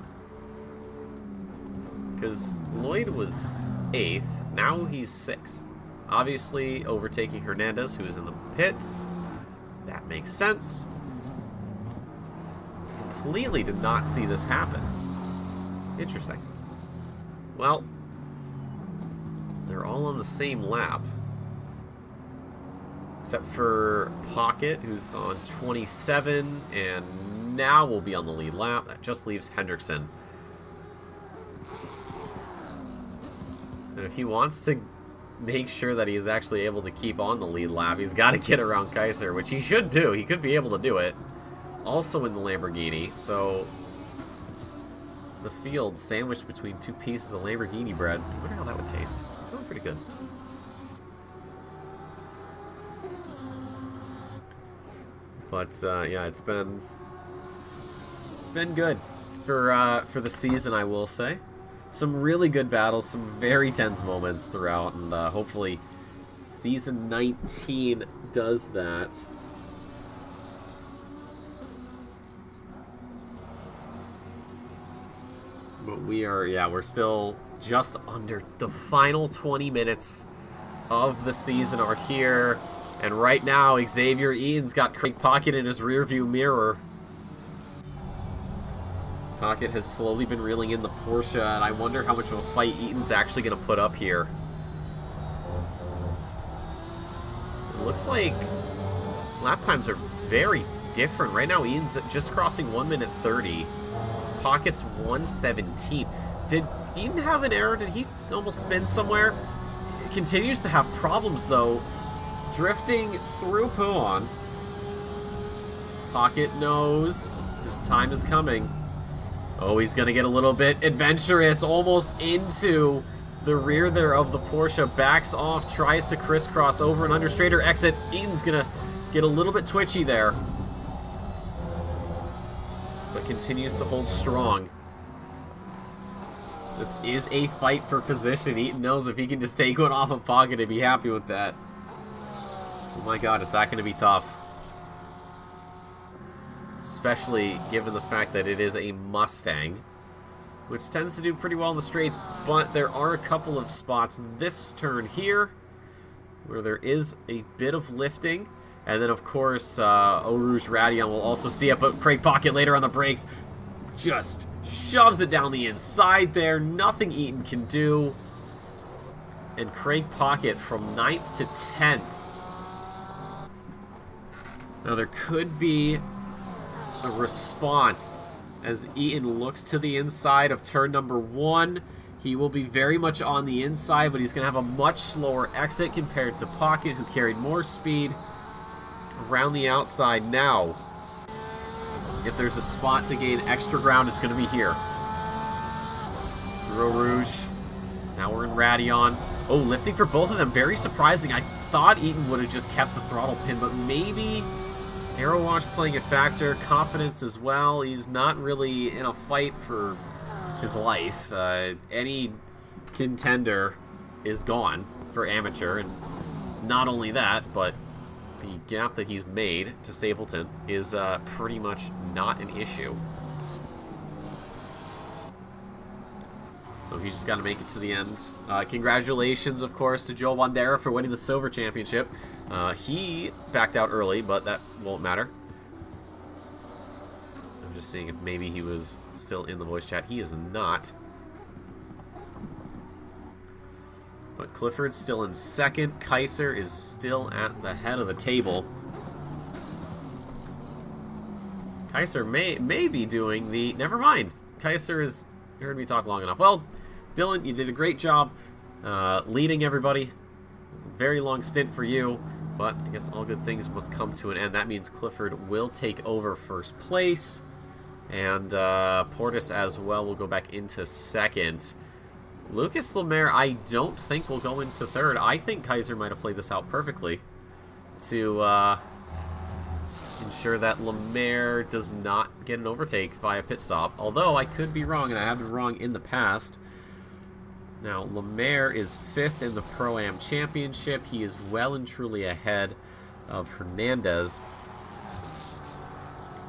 Because Lloyd was 8th. Now he's 6th. Obviously overtaking Hernandez, who is in the pits. That makes sense. Completely did not see this happen. Interesting. Well, they're all on the same lap. Except for Pocket, who's on 27, and now will be on the lead lap. That just leaves Hendrickson. And if he wants to make sure that he's actually able to keep on the lead lap, he's got to get around Kaiser, which he should do. He could be able to do it. Also in the Lamborghini, so the field sandwiched between two pieces of Lamborghini bread. I wonder how that would taste. Oh, pretty good. But yeah, it's been good for the season, I will say. Some really good battles, some very tense moments throughout, and hopefully season 19 does that. But we're still just under the final 20 minutes of the season are here. And right now, Xavier Eaton's got Craig Pocket in his rearview mirror. Pocket has slowly been reeling in the Porsche, and I wonder how much of a fight Eaton's actually going to put up here. It looks like lap times are very different. Right now, Eaton's just crossing 1 minute 30. Pocket's 1:17. Did Eaton have an error? Did he almost spin somewhere? He continues to have problems, though. Drifting through Pouan. Pocket knows his time is coming. Oh, he's going to get a little bit adventurous, almost into the rear there of the Porsche. Backs off, tries to crisscross over an under straighter exit. Eaton's going to get a little bit twitchy there, but continues to hold strong. This is a fight for position. Eaton knows if he can just take one off of Pocket, he'd be happy with that. Oh my god, is that going to be tough? Especially given the fact that it is a Mustang, which tends to do pretty well in the straights, but there are a couple of spots this turn here where there is a bit of lifting. And then, of course, Eau Rouge Radion will also see it, but Craig Pocket later on the brakes just shoves it down the inside there. Nothing Eaton can do. And Craig Pocket from 9th to 10th. Now, there could be a response as Eaton looks to the inside of turn number 1. He will be very much on the inside, but he's going to have a much slower exit compared to Pocket, who carried more speed around the outside. Now, if there's a spot to gain extra ground, it's going to be here. Through Eau Rouge. Now we're in Radion. Oh, lifting for both of them. Very surprising. I thought Eaton would have just kept the throttle pin, but maybe Aero Wash playing a factor. Confidence as well. He's not really in a fight for his life. Any contender is gone for amateur, and not only that, but the gap that he's made to Stapleton is pretty much not an issue. So he's just got to make it to the end. Congratulations, of course, to Joe Bandera for winning the Silver Championship. He backed out early, but that won't matter. I'm just seeing if maybe he was still in the voice chat. He is not. But Clifford's still in second. Kaiser is still at the head of the table. Kaiser may be doing the... Never mind. Kaiser is... You heard me talk long enough. Well, Dylan, you did a great job leading everybody. Very long stint for you, but I guess all good things must come to an end. That means Clifford will take over first place, and Portis as well will go back into second. Lucas Lemaire, I don't think will go into third. I think Kaiser might have played this out perfectly to ensure that Lemaire does not get an overtake via pit stop. Although I could be wrong, and I have been wrong in the past. Now, Lemaire is 5th in the Pro-Am Championship. He is well and truly ahead of Hernandez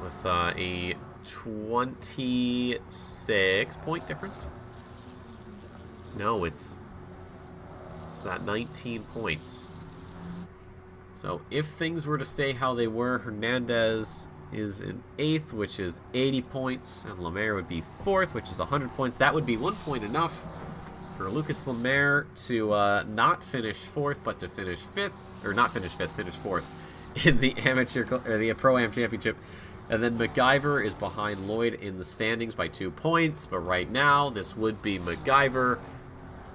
with a 26-point difference. No, it's that 19 points. So if things were to stay how they were, Hernandez is in 8th, which is 80 points, and Lemaire would be 4th, which is 100 points. That would be 1 point enough for Lucas Lemaire to not finish 4th, but to finish 5th, or not finish 5th, finish 4th in the the Pro-Am Championship. And then MacGyver is behind Lloyd in the standings by 2 points, but right now this would be MacGyver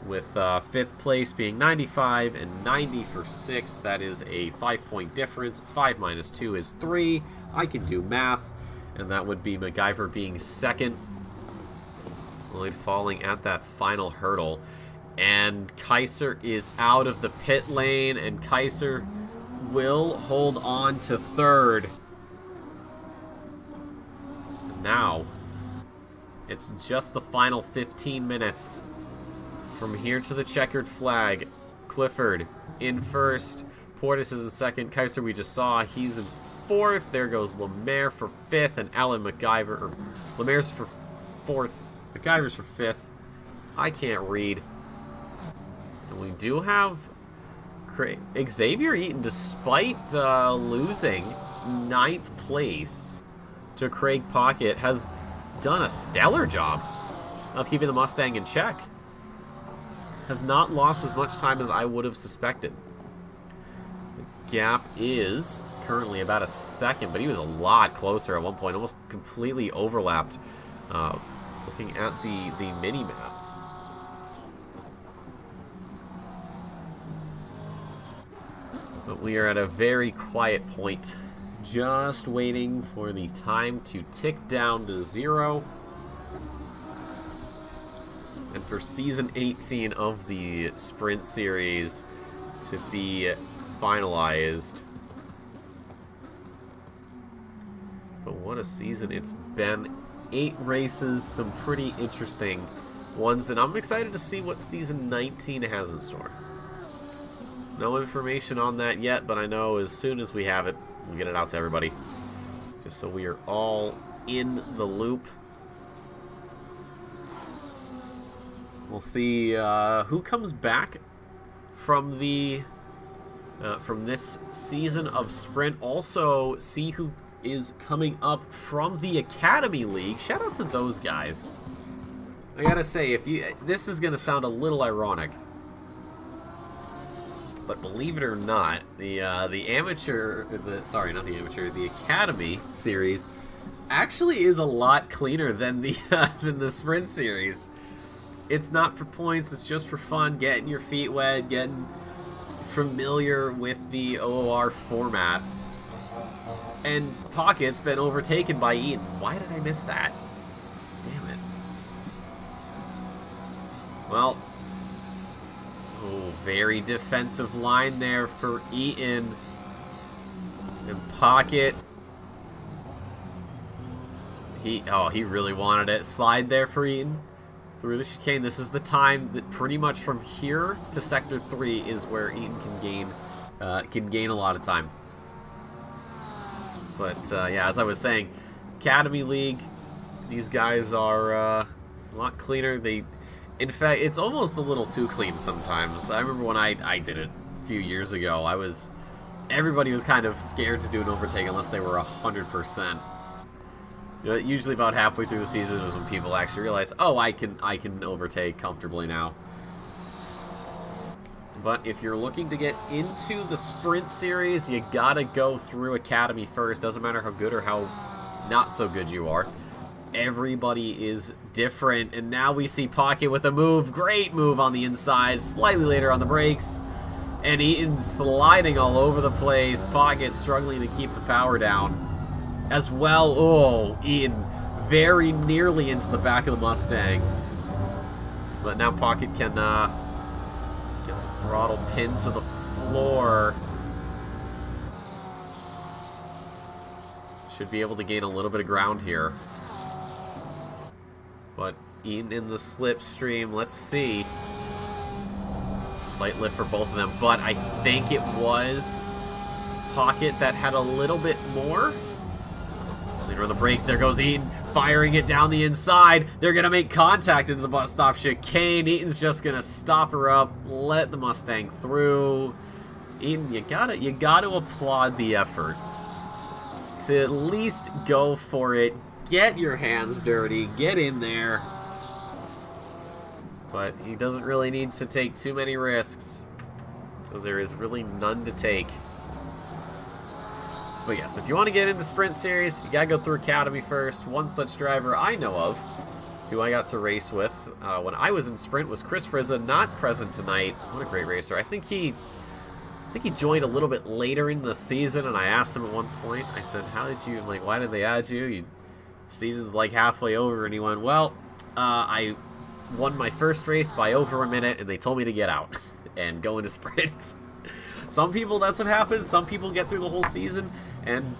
with 5th place being 95 and 90 for 6th. That is a 5-point difference. 5 minus 2 is 3. I can do math, and that would be MacGyver being 2nd, Lloyd falling at that final hurdle. And Kaiser is out of the pit lane, and Kaiser will hold on to 3rd. Now, it's just the final 15 minutes. From here to the checkered flag. Clifford in 1st. Portis is in 2nd. Kaiser we just saw, he's in 4th. There goes Lemaire for 5th, and Alan MacGyver, or Lemaire's for 4th. MacGyver's for 5th. I can't read. And we do have Xavier Eaton, despite losing 9th place to Craig Pocket, has done a stellar job of keeping the Mustang in check. Has not lost as much time as I would have suspected. The gap is currently about a second, but he was a lot closer at one point, almost completely overlapped. Looking at the mini-map. But we are at a very quiet point, just waiting for the time to tick down to 0. And for Season 18 of the Sprint Series to be finalized. But what a season it's been. 8 races, some pretty interesting ones, and I'm excited to see what Season 19 has in store. No information on that yet, but I know as soon as we have it, we'll get it out to everybody. Just so we are all in the loop. We'll see who comes back from the from this season of Sprint. Also, see who is coming up from the Academy League. Shout out to those guys. I gotta say, this is gonna sound a little ironic, but believe it or not, the Academy series actually is a lot cleaner than the Sprint series. It's not for points, it's just for fun, getting your feet wet, getting familiar with the OOR format. And Pocket's been overtaken by Eaton. Why did I miss that? Damn it. Well, very defensive line there for Eaton. And Pocket. He really wanted it. Slide there for Eaton. Through the chicane. This is the time that pretty much from here to Sector 3 is where Eaton can gain a lot of time. But yeah, as I was saying, Academy League, these guys are a lot cleaner. In fact, it's almost a little too clean sometimes. I remember when I did it a few years ago, everybody was kind of scared to do an overtake unless they were 100%. Usually about halfway through the season is when people actually realize, oh, I can overtake comfortably now. But if you're looking to get into the Sprint Series, you gotta go through Academy first. Doesn't matter how good or how not so good you are. Everybody is different. And now we see Pocket with a move. Great move on the inside. Slightly later on the brakes. And Eaton sliding all over the place. Pocket struggling to keep the power down. As well, oh, Eaton very nearly into the back of the Mustang. But now Pocket can get the throttle pinned to the floor. Should be able to gain a little bit of ground here. But Eaton in the slipstream, let's see. Slight lift for both of them, but I think it was Pocket that had a little bit more. Later on the brakes, there goes Eaton, firing it down the inside. They're going to make contact into the bus stop chicane. Eaton's just going to stop her up, let the Mustang through. Eaton, you gotta applaud the effort to at least go for it. Get your hands dirty, get in there. But he doesn't really need to take too many risks, because there is really none to take. But yes, if you want to get into Sprint Series, you gotta go through Academy first. One such driver I know of who I got to race with when I was in Sprint, was Chris Frizza, not present tonight. What a great racer. I think he joined a little bit later in the season, and I asked him at one point, I said, how did you, like, why did they add you? Season's like halfway over, and he went, well, I won my first race by over a minute, and they told me to get out and go into Sprint. Some people, that's what happens. Some people get through the whole season and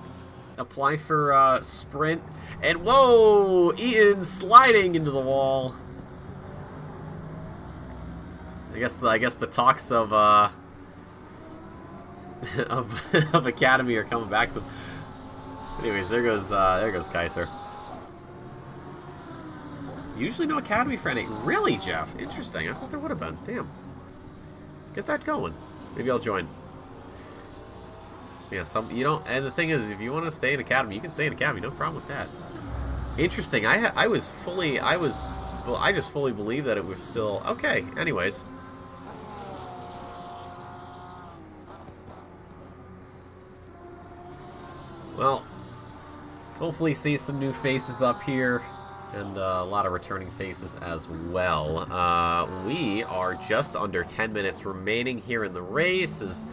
apply for Sprint. And whoa, Eaton sliding into the wall. I guess the talks of of Academy are coming back to him. Anyways, there goes Kaiser. Usually no Academy for NA. Really, Jeff? Interesting. I thought there would have been. Damn. Get that going. Maybe I'll join. Yeah, you don't. And the thing is, if you want to stay in Academy, you can stay in Academy. No problem with that. Interesting. I just fully believed that it was still okay. Anyways. Well, hopefully see some new faces up here. And a lot of returning faces as well. We are just under 10 minutes remaining here in the race as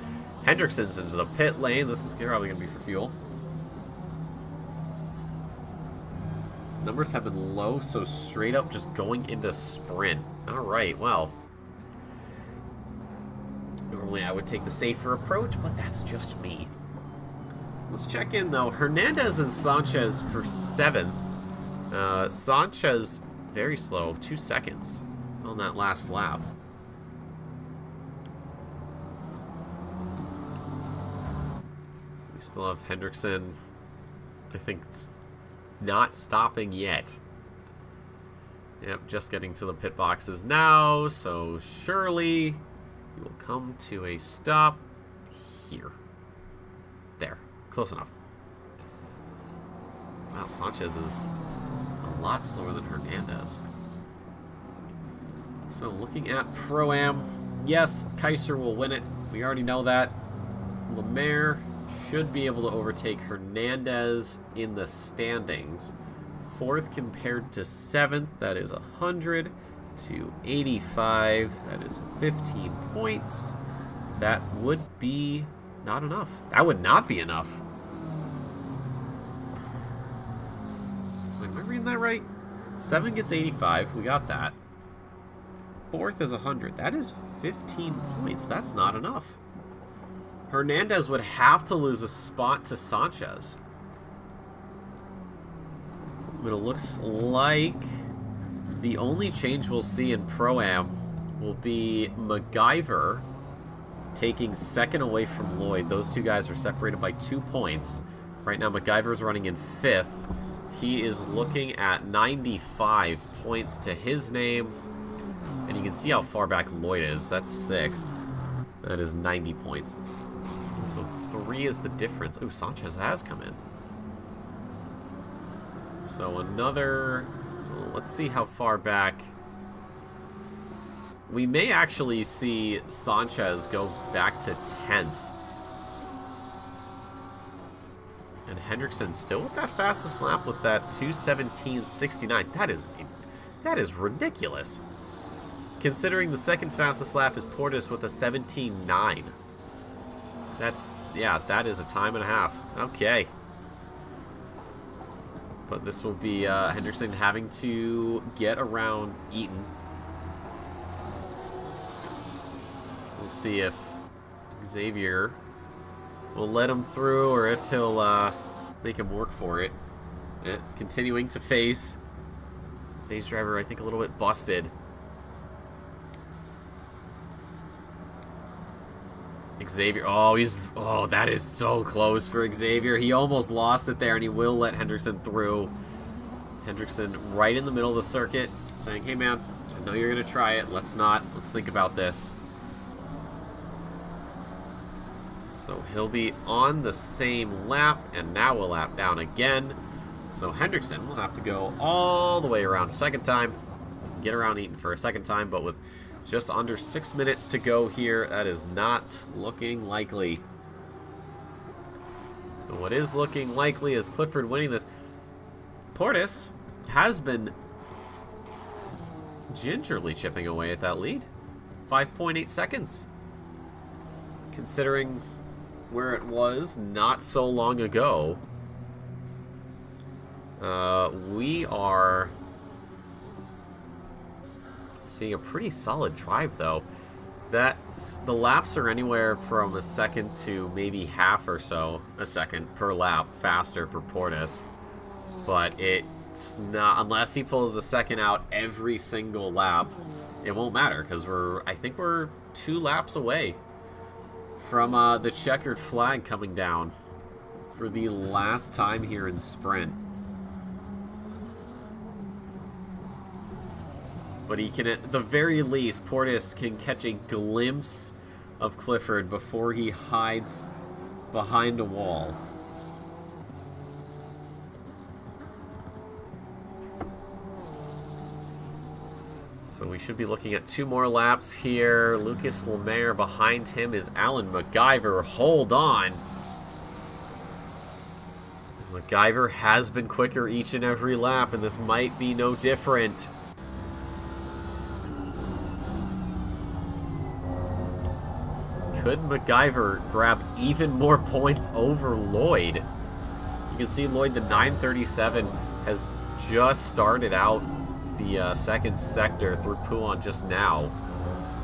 Hendrickson's into the pit lane. This is probably going to be for fuel. Numbers have been low, so straight up just going into Sprint. Alright, well. Normally I would take the safer approach, but that's just me. Let's check in, though. Hernandez and Sanchez for 7th. Sanchez, very slow, 2 seconds on that last lap. We still have Hendrickson. I think it's not stopping yet. Yep, just getting to the pit boxes now, so surely he will come to a stop here. There, close enough. Wow, Sanchez is a lot slower than Hernandez. So looking at Pro-Am, yes, Kaiser will win it. We already know that. Lemaire should be able to overtake Hernandez in the standings. 4th compared to 7th, that is 100 to 85. That is 15 points. That would be not enough. That would not be enough. Am I reading that right? 7 gets 85. We got that. 4th is 100. That is 15 points. That's not enough. Hernandez would have to lose a spot to Sanchez. But it looks like the only change we'll see in Pro-Am will be MacGyver taking 2nd away from Lloyd. Those two guys are separated by 2 points. Right now, MacGyver's running in 5th. He is looking at 95 points to his name. And you can see how far back Lloyd is. That's 6th. That is 90 points. So 3 is the difference. Ooh, Sanchez has come in. So another... So let's see how far back... We may actually see Sanchez go back to 10th. And Hendrickson still with that fastest lap with that 2:17.69. That is ridiculous. Considering the second fastest lap is Portis with a 17.9. That is a time and a half. Okay. But this will be Hendrickson having to get around Eaton. We'll see if Xavier will let him through or if he'll make him work for it. Continuing to face. Phase driver, I think, a little bit busted. Xavier, that is so close for Xavier. He almost lost it there, and he will let Hendrickson through. Hendrickson right in the middle of the circuit, saying, hey man, I know you're going to try it. Let's think about this. So he'll be on the same lap, and now a lap down again. So Hendrickson will have to go all the way around a second time. Get around Eaton for a second time, but with just under 6 minutes to go here, that is not looking likely. And what is looking likely is Clifford winning this. Portis has been gingerly chipping away at that lead. 5.8 seconds. Considering where it was not so long ago. We are seeing a pretty solid drive, though. The laps are anywhere from a second to maybe half or so a second per lap faster for Portis. But it's not, unless he pulls a second out every single lap, it won't matter, because I think we're 2 laps away from the checkered flag coming down for the last time here in Sprint. But he can, at the very least, Portis can catch a glimpse of Clifford before he hides behind a wall. So we should be looking at 2 more laps here. Lucas Lemaire, behind him is Alan MacGyver. Hold on. MacGyver has been quicker each and every lap, and this might be no different. Could MacGyver grab even more points over Lloyd? You can see Lloyd, the 937, has just started out the second sector through Pouan just now.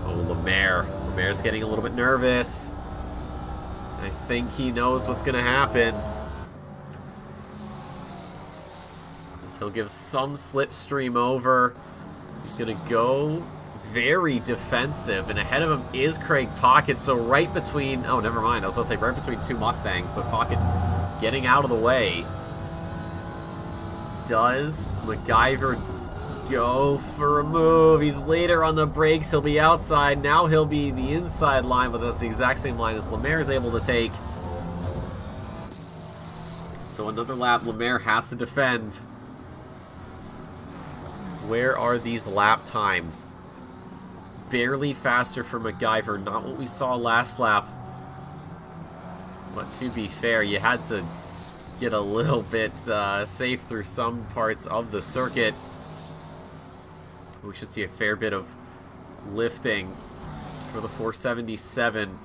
Oh, Lemaire. Lemaire's getting a little bit nervous. I think he knows what's going to happen. He'll give some slipstream over. He's going to go very defensive, and ahead of him is Craig Pocket, so right between, oh, never mind, I was about to say right between 2 Mustangs, but Pocket getting out of the way. Does MacGyver go for a move? He's later on the brakes, he'll be outside, now he'll be the inside line, but that's the exact same line as Lemaire is able to take. So another lap, Lemaire has to defend. Where are these lap times? Barely faster for MacGyver, not what we saw last lap. But to be fair, you had to get a little bit safe through some parts of the circuit. We should see a fair bit of lifting for the 477.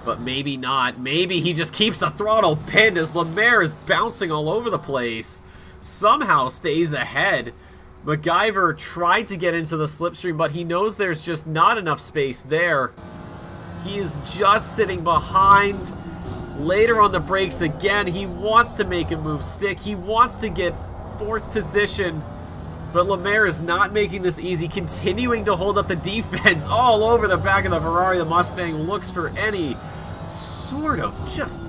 But maybe not. Maybe he just keeps the throttle pinned as Lemaire is bouncing all over the place. Somehow stays ahead. MacGyver tried to get into the slipstream, but he knows there's just not enough space there. He is just sitting behind. Later on the brakes again, he wants to make a move stick. He wants to get 4th position, but Lemaire is not making this easy, continuing to hold up the defense all over the back of the Ferrari. The Mustang looks for any sort of just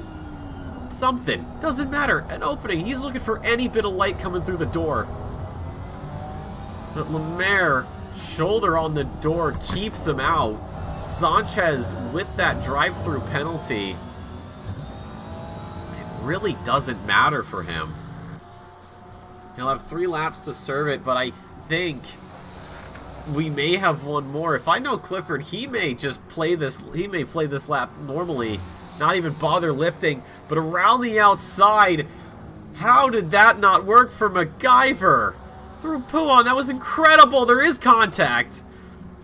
something. Doesn't matter. An opening. He's looking for any bit of light coming through the door. But Lemaire, shoulder on the door, keeps him out. Sanchez with that drive-through penalty. It really doesn't matter for him. He'll have 3 laps to serve it, but I think we may have one more. If I know Clifford, he may just play this. He may play this lap normally, not even bother lifting. But around the outside, how did that not work for MacGyver? Through Pouan, that was incredible. There is contact.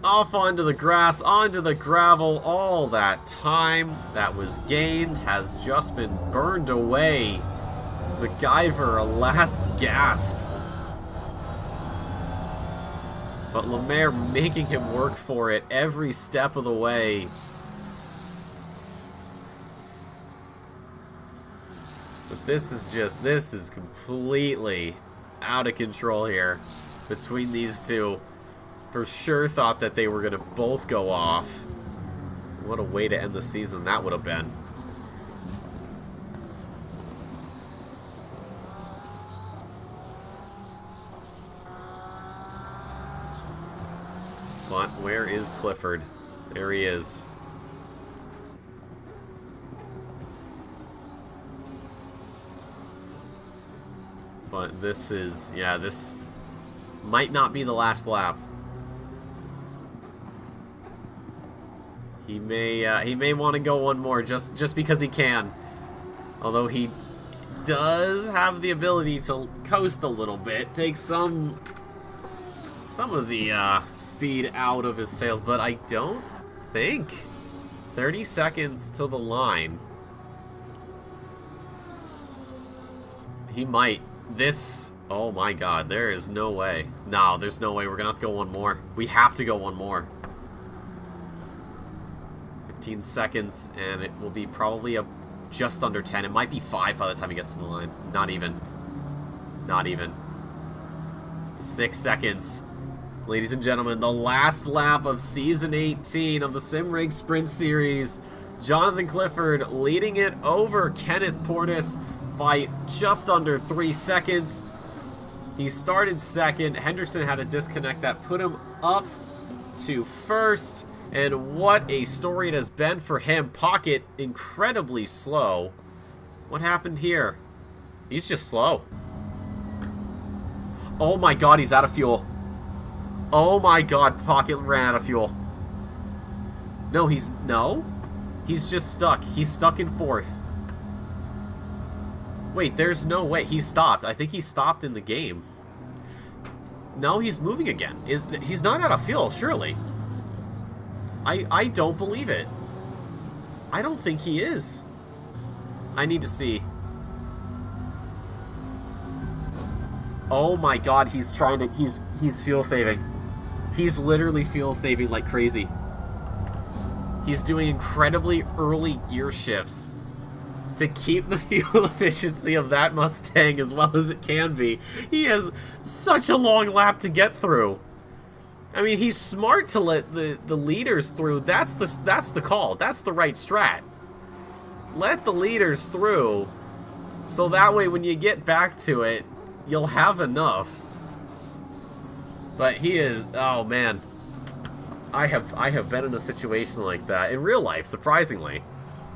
Off onto the grass, onto the gravel. All that time that was gained has just been burned away. MacGyver, a last gasp. But Lemaire making him work for it every step of the way. But this is completely out of control here between these two. For sure thought that they were going to both go off. What a way to end the season that would have been. But where is Clifford? There he is. But this is, yeah, this might not be the last lap. He may want to go one more just because he can. Although he does have the ability to coast a little bit, take some some of the speed out of his sails, but I don't think 30 seconds to the line. He might. This, oh my god, there is no way. No, there's no way. We're gonna have to go one more. We have to go one more. 15 seconds, and it will be probably just under 10. It might be 5 by the time he gets to the line. Not even. Not even. 6 seconds. Ladies and gentlemen, the last lap of Season 18 of the Simrigs Sprint Series. Jonathan Clifford leading it over Kenneth Portis by just under 3 seconds. He started second. Hendrickson had a disconnect that put him up to first. And what a story it has been for him. Pocket incredibly slow. What happened here? He's just slow. Oh my god, he's out of fuel. Oh my god, Pocket ran out of fuel. No, he's just stuck. He's stuck in 4th. Wait, there's no way. He stopped. I think he stopped in the game. No, he's moving again. He's not out of fuel, surely. I don't believe it. I don't think he is. I need to see. Oh my god, he's trying to, he's fuel saving. He's literally fuel saving like crazy. He's doing incredibly early gear shifts to keep the fuel efficiency of that Mustang as well as it can be. He has such a long lap to get through. I mean, he's smart to let the leaders through. That's the call. That's the right strat. Let the leaders through, so that way when you get back to it, you'll have enough. But he is, oh man, I have been in a situation like that in real life, surprisingly,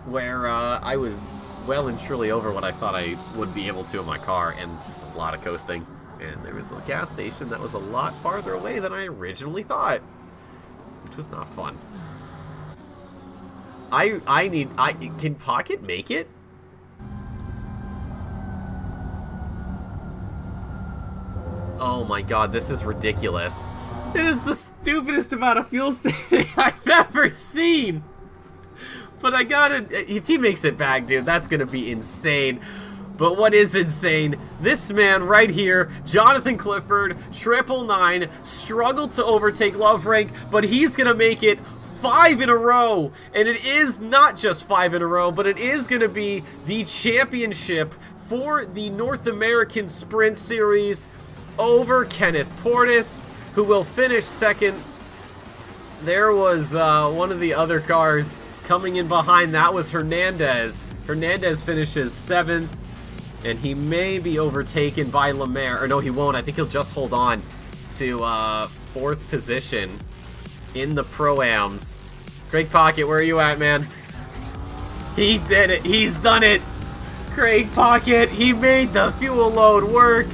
where I was well and truly over what I thought I would be able to in my car, and just a lot of coasting. And there was a gas station that was a lot farther away than I originally thought, which was not fun. Can Pocket make it? Oh my god, this is ridiculous. It is the stupidest amount of fuel saving I've ever seen. But I gotta, if he makes it back, dude, that's gonna be insane. But what is insane, this man right here, Jonathan Clifford, 999, struggled to overtake Loverank, but he's gonna make it 5 in a row. And it is not just 5 in a row, but it is gonna be the championship for the North American Sprint Series over Kenneth Portis, who will finish second. There was one of the other cars coming in behind. That was Hernandez. Hernandez finishes 7th, and he may be overtaken by Lemaire. Or no, he won't. I think he'll just hold on to 4th position in the Pro-Ams. Craig Pocket, where are you at, man? He did it. He's done it. Craig Pocket, he made the fuel load work.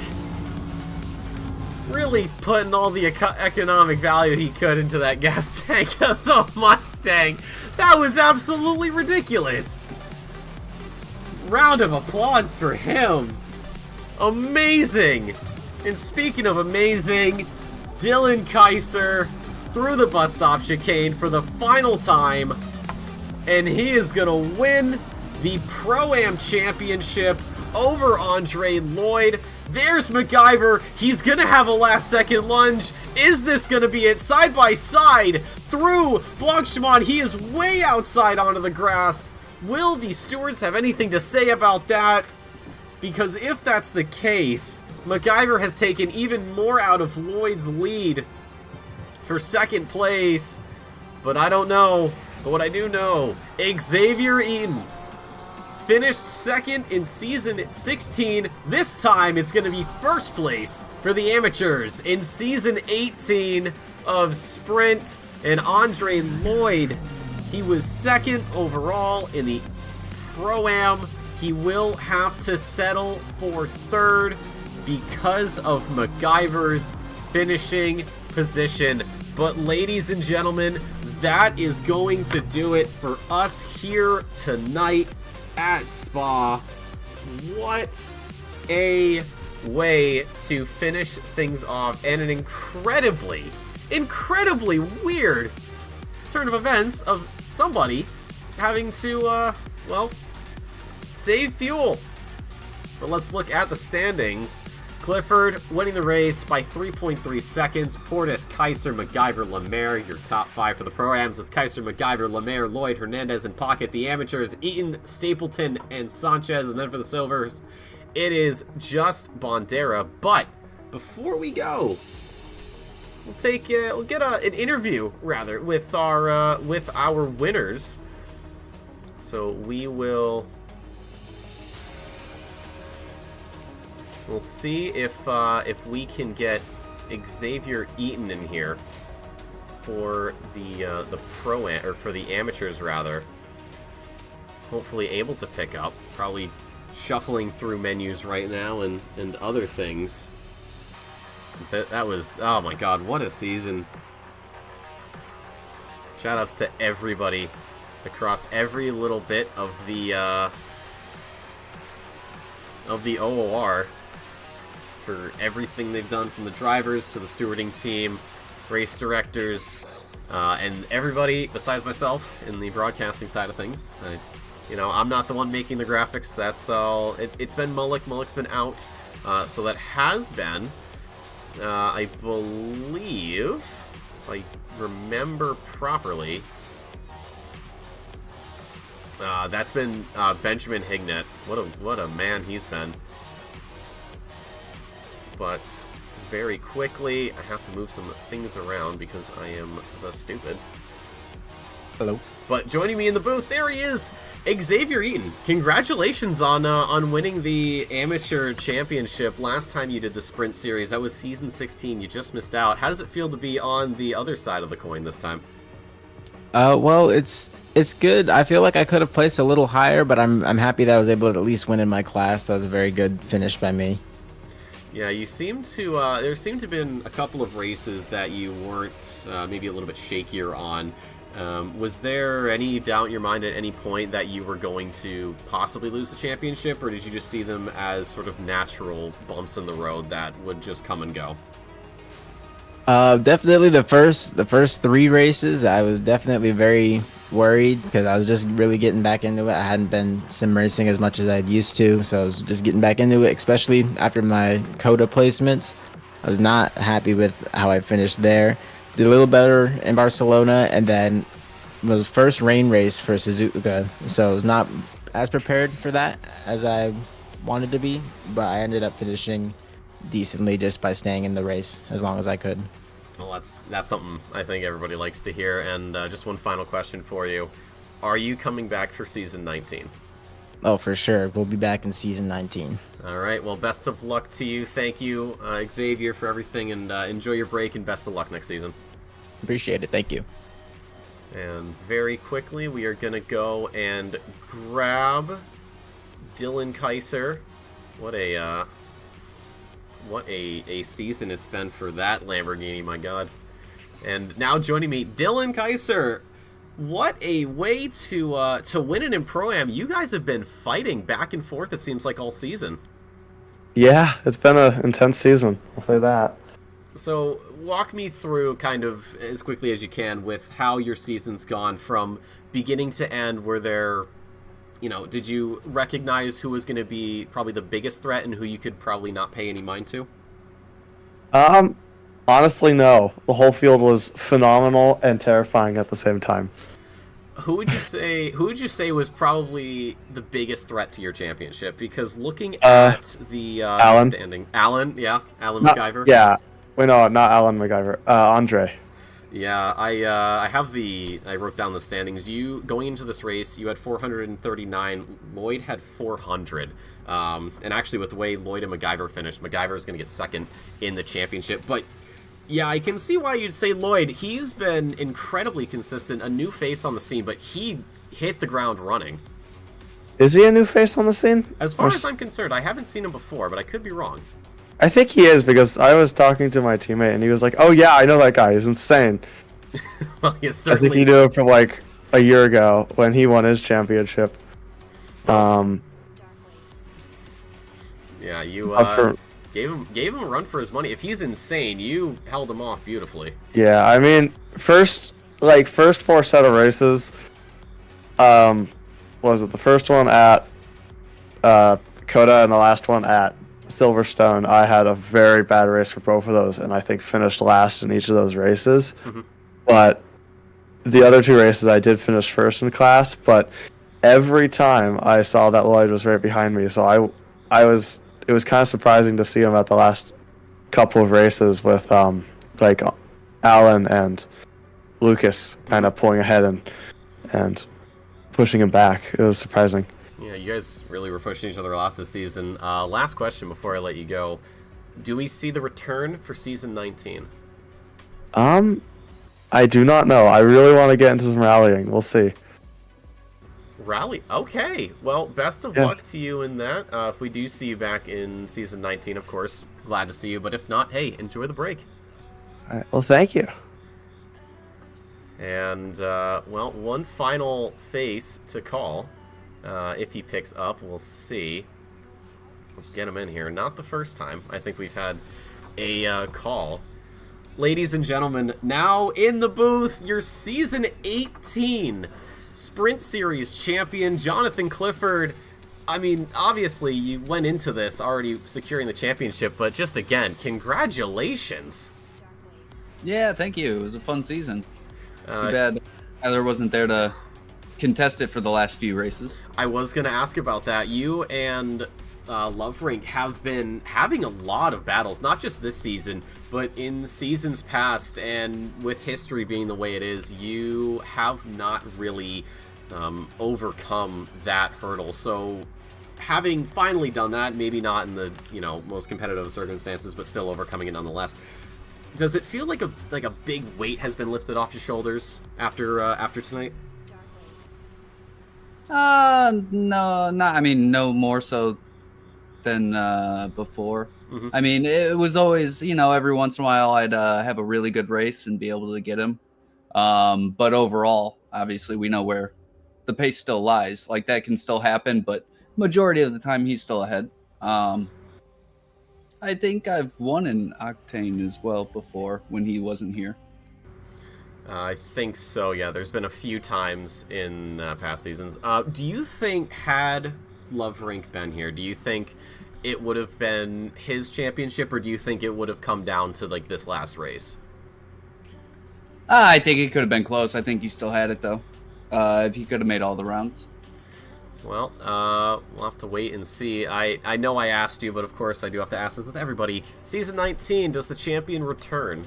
Really putting all the economic value he could into that gas tank of the Mustang. That was absolutely ridiculous. Round of applause for him. Amazing. And speaking of amazing, Dylan Kaiser through the bus stop chicane for the final time. And he is going to win the Pro-Am Championship over Andre Lloyd. There's MacGyver. He's going to have a last-second lunge. Is this going to be it? Side by side through Blanchemont. He is way outside onto the grass. Will the stewards have anything to say about that? Because if that's the case, MacGyver has taken even more out of Lloyd's lead for second place. But I don't know. But what I do know, Xavier Eaton finished second in Season 16. This time, it's going to be first place for the amateurs in Season 18 of Sprint. And Andre Lloyd, he was second overall in the Pro-Am. He will have to settle for 3rd because of MacGyver's finishing position. But ladies and gentlemen, that is going to do it for us here tonight at Spa. What a way to finish things off, and an incredibly weird turn of events of somebody having to, well, save fuel. But let's look at the standings. Clifford winning the race by 3.3 seconds. Portis, Kaiser, MacGyver, Lemaire, your top 5 for the Pro-Ams. It's Kaiser, MacGyver, Lemaire, Lloyd, Hernandez, and Pocket. The amateurs, Eaton, Stapleton, and Sanchez. And then for the silvers, it is just Bandera. But before we go, we'll get an interview rather with our winners. So we'll see if we can get Xavier Eaton in here for the or for the amateurs rather. Hopefully able to pick up. Probably shuffling through menus right now and other things. That was, oh my god, what a season. Shoutouts to everybody across every little bit of the OOR for everything they've done, from the drivers to the stewarding team, race directors, and everybody besides myself in the broadcasting side of things. I'm not the one making the graphics. That's all. It's been Mullick. Mullick's been out, so that has been. I believe, if I remember properly, that's been Benjamin Hignett. What a man he's been. But very quickly, I have to move some things around because I am the stupid. Hello. But joining me in the booth, there he is, Xavier Eaton. Congratulations on winning the amateur championship. Last time you did the Sprint Series, that was season 16. You just missed out. How does it feel to be on the other side of the coin this time? Well, it's good. I feel like I could have placed a little higher, but I'm happy that I was able to at least win in my class. That was a very good finish by me. Yeah, you seem to. There seemed to have been a couple of races that you weren't maybe a little bit shakier on. Was there any doubt in your mind at any point that you were going to possibly lose the championship, or did you just see them as sort of natural bumps in the road that would just come and go? Definitely the first 3 races, I was definitely very worried because I was just really getting back into it. I hadn't been sim racing as much as I'd used to, so I was just getting back into it, especially after my Coda placements. I was not happy with how I finished there. Did a little better in Barcelona, and then was first rain race for Suzuka, so I was not as prepared for that as I wanted to be, but I ended up finishing decently just by staying in the race as long as I could. Well, that's something I think everybody likes to hear. And just one final question for you. Are you coming back for season 19? Oh, for sure. We'll be back in season 19. All right. Well, best of luck to you. Thank you, Xavier, for everything, and enjoy your break, and best of luck next season. Appreciate it. Thank you. And very quickly, we are going to go and grab Dylan Kaiser. What a season it's been for that Lamborghini, my god. And now joining me, Dylan Kaiser. What a way to win it in Pro-Am. You guys have been fighting back and forth, it seems like, all season. Yeah, it's been an intense season, I'll say that. So walk me through kind of as quickly as you can with how your season's gone from beginning to end. Were there, did you recognize who was going to be probably the biggest threat and who you could probably not pay any mind to? Honestly, no. The whole field was phenomenal and terrifying at the same time. Who would you say was probably the biggest threat to your championship? Because looking at the Alan. standing, Alan MacGyver. Yeah. Wait, no, not Alan MacGyver. Andre. Yeah, I wrote down the standings. You going into this race, you had 439. Lloyd had 400. And actually, with the way Lloyd and MacGyver finished, MacGyver is going to get second in the championship. But yeah, I can see why you'd say Lloyd. He's been incredibly consistent, a new face on the scene, but he hit the ground running. Is he a new face on the scene? As far as I'm concerned, I haven't seen him before, but I could be wrong. I think he is, because I was talking to my teammate and he was like, "Oh yeah, I know that guy. He's insane." Well, yes, I think he knew him from like a year ago when he won his championship. Yeah, Gave him a run for his money. If he's insane, you held him off beautifully. Yeah, I mean, first 4 set of races, was it the first one at Coda and the last one at Silverstone? I had a very bad race for both of those, and I think finished last in each of those races. Mm-hmm. But the other 2 races, I did finish first in class. But every time I saw that Lloyd was right behind me, so it was kind of surprising to see him at the last couple of races with like Alan and Lucas kind of pulling ahead and pushing him back. It was surprising. Yeah, you guys really were pushing each other a lot this season. Last question before I let you go. Do we see the return for season 19? I do not know. I really want to get into some rallying. We'll see. Rally? Okay. Well, best of luck to you in that. If we do see you back in season 19, of course, glad to see you. But if not, hey, enjoy the break. All right. Well, thank you. And, well, one final face to call. If he picks up, we'll see. Let's get him in here. Not the first time. I think we've had a call. Ladies and gentlemen, now in the booth, your Season 18 Sprint Series champion, Jonathan Clifford. I mean, obviously, you went into this already securing the championship, but just again, congratulations. Yeah, thank you. It was a fun season. Too bad Tyler wasn't there to contest it for the last few races. I was going to ask about that. You and Love Rink have been having a lot of battles, not just this season, but in seasons past, and with history being the way it is, you have not really overcome that hurdle. So having finally done that, maybe not in the most competitive circumstances, but still overcoming it nonetheless, does it feel like a big weight has been lifted off your shoulders after tonight? No, not. I mean, no more so than before. Mm-hmm. I mean, it was always, every once in a while I'd have a really good race and be able to get him. But overall, obviously, we know where the pace still lies. Like, that can still happen, but majority of the time he's still ahead. I think I've won in Octane as well before when he wasn't here. I think so, yeah. There's been a few times in past seasons. Do you think, had Love Rink been here, do you think it would have been his championship, or do you think it would have come down to, like, this last race? I think it could have been close. I think he still had it, though, if he could have made all the rounds. Well, we'll have to wait and see. I know I asked you, but of course I do have to ask this with everybody. Season 19, does the champion return?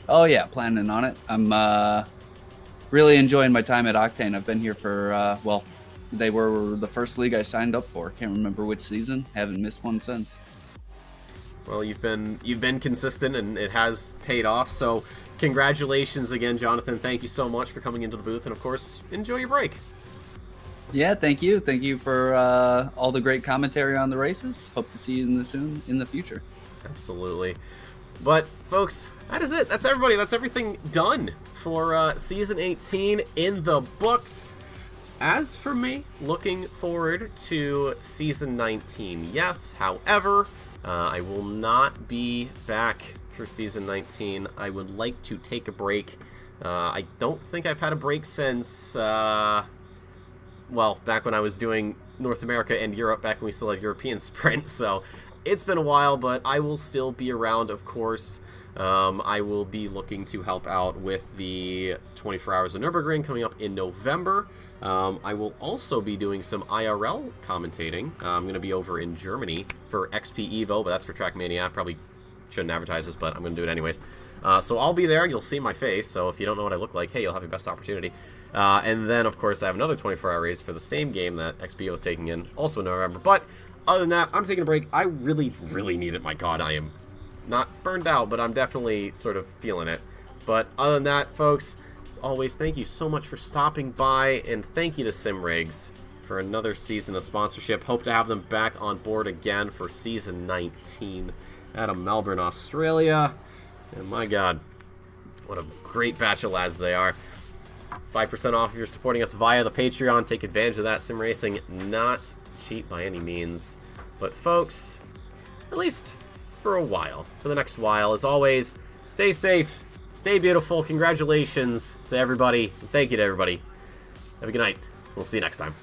Oh, yeah, planning on it. I'm really enjoying my time at Octane. I've been here for, they were the first league I signed up for. Can't remember which season. Haven't missed one since. Well, you've been consistent, and it has paid off. So, congratulations again, Jonathan. Thank you so much for coming into the booth, and of course, enjoy your break. Yeah, thank you. Thank you for all the great commentary on the races. Hope to see you soon in the future. Absolutely. But, folks, that is it. That's everybody. That's everything done for Season 18 in the books. As for me, looking forward to Season 19. Yes, however, I will not be back for Season 19. I would like to take a break. I don't think I've had a break since, back when I was doing North America and Europe, back when we still had European Sprint, so it's been a while, but I will still be around, of course. I will be looking to help out with the 24 Hours of Nürburgring coming up in November. I will also be doing some IRL commentating. I'm going to be over in Germany for XP Evo, but that's for Trackmania. I probably shouldn't advertise this, but I'm going to do it anyways. So I'll be there. You'll see my face, so if you don't know what I look like, hey, you'll have your best opportunity. And then, of course, I have another 24-hour race for the same game that XPO is taking in, also in November. But other than that, I'm taking a break. I really, really need it. My God, I am not burned out, but I'm definitely sort of feeling it. But other than that, folks, as always, thank you so much for stopping by, and thank you to Simrigs for another season of sponsorship. Hope to have them back on board again for Season 19 out of Melbourne, Australia. And my God, what a great batch of lads they are. 5% off if you're supporting us via the Patreon. Take advantage of that. Sim Racing, not cheap by any means. But folks, at least for a while, for the next while. As always, stay safe, stay beautiful. Congratulations to everybody. Thank you to everybody. Have a good night. We'll see you next time.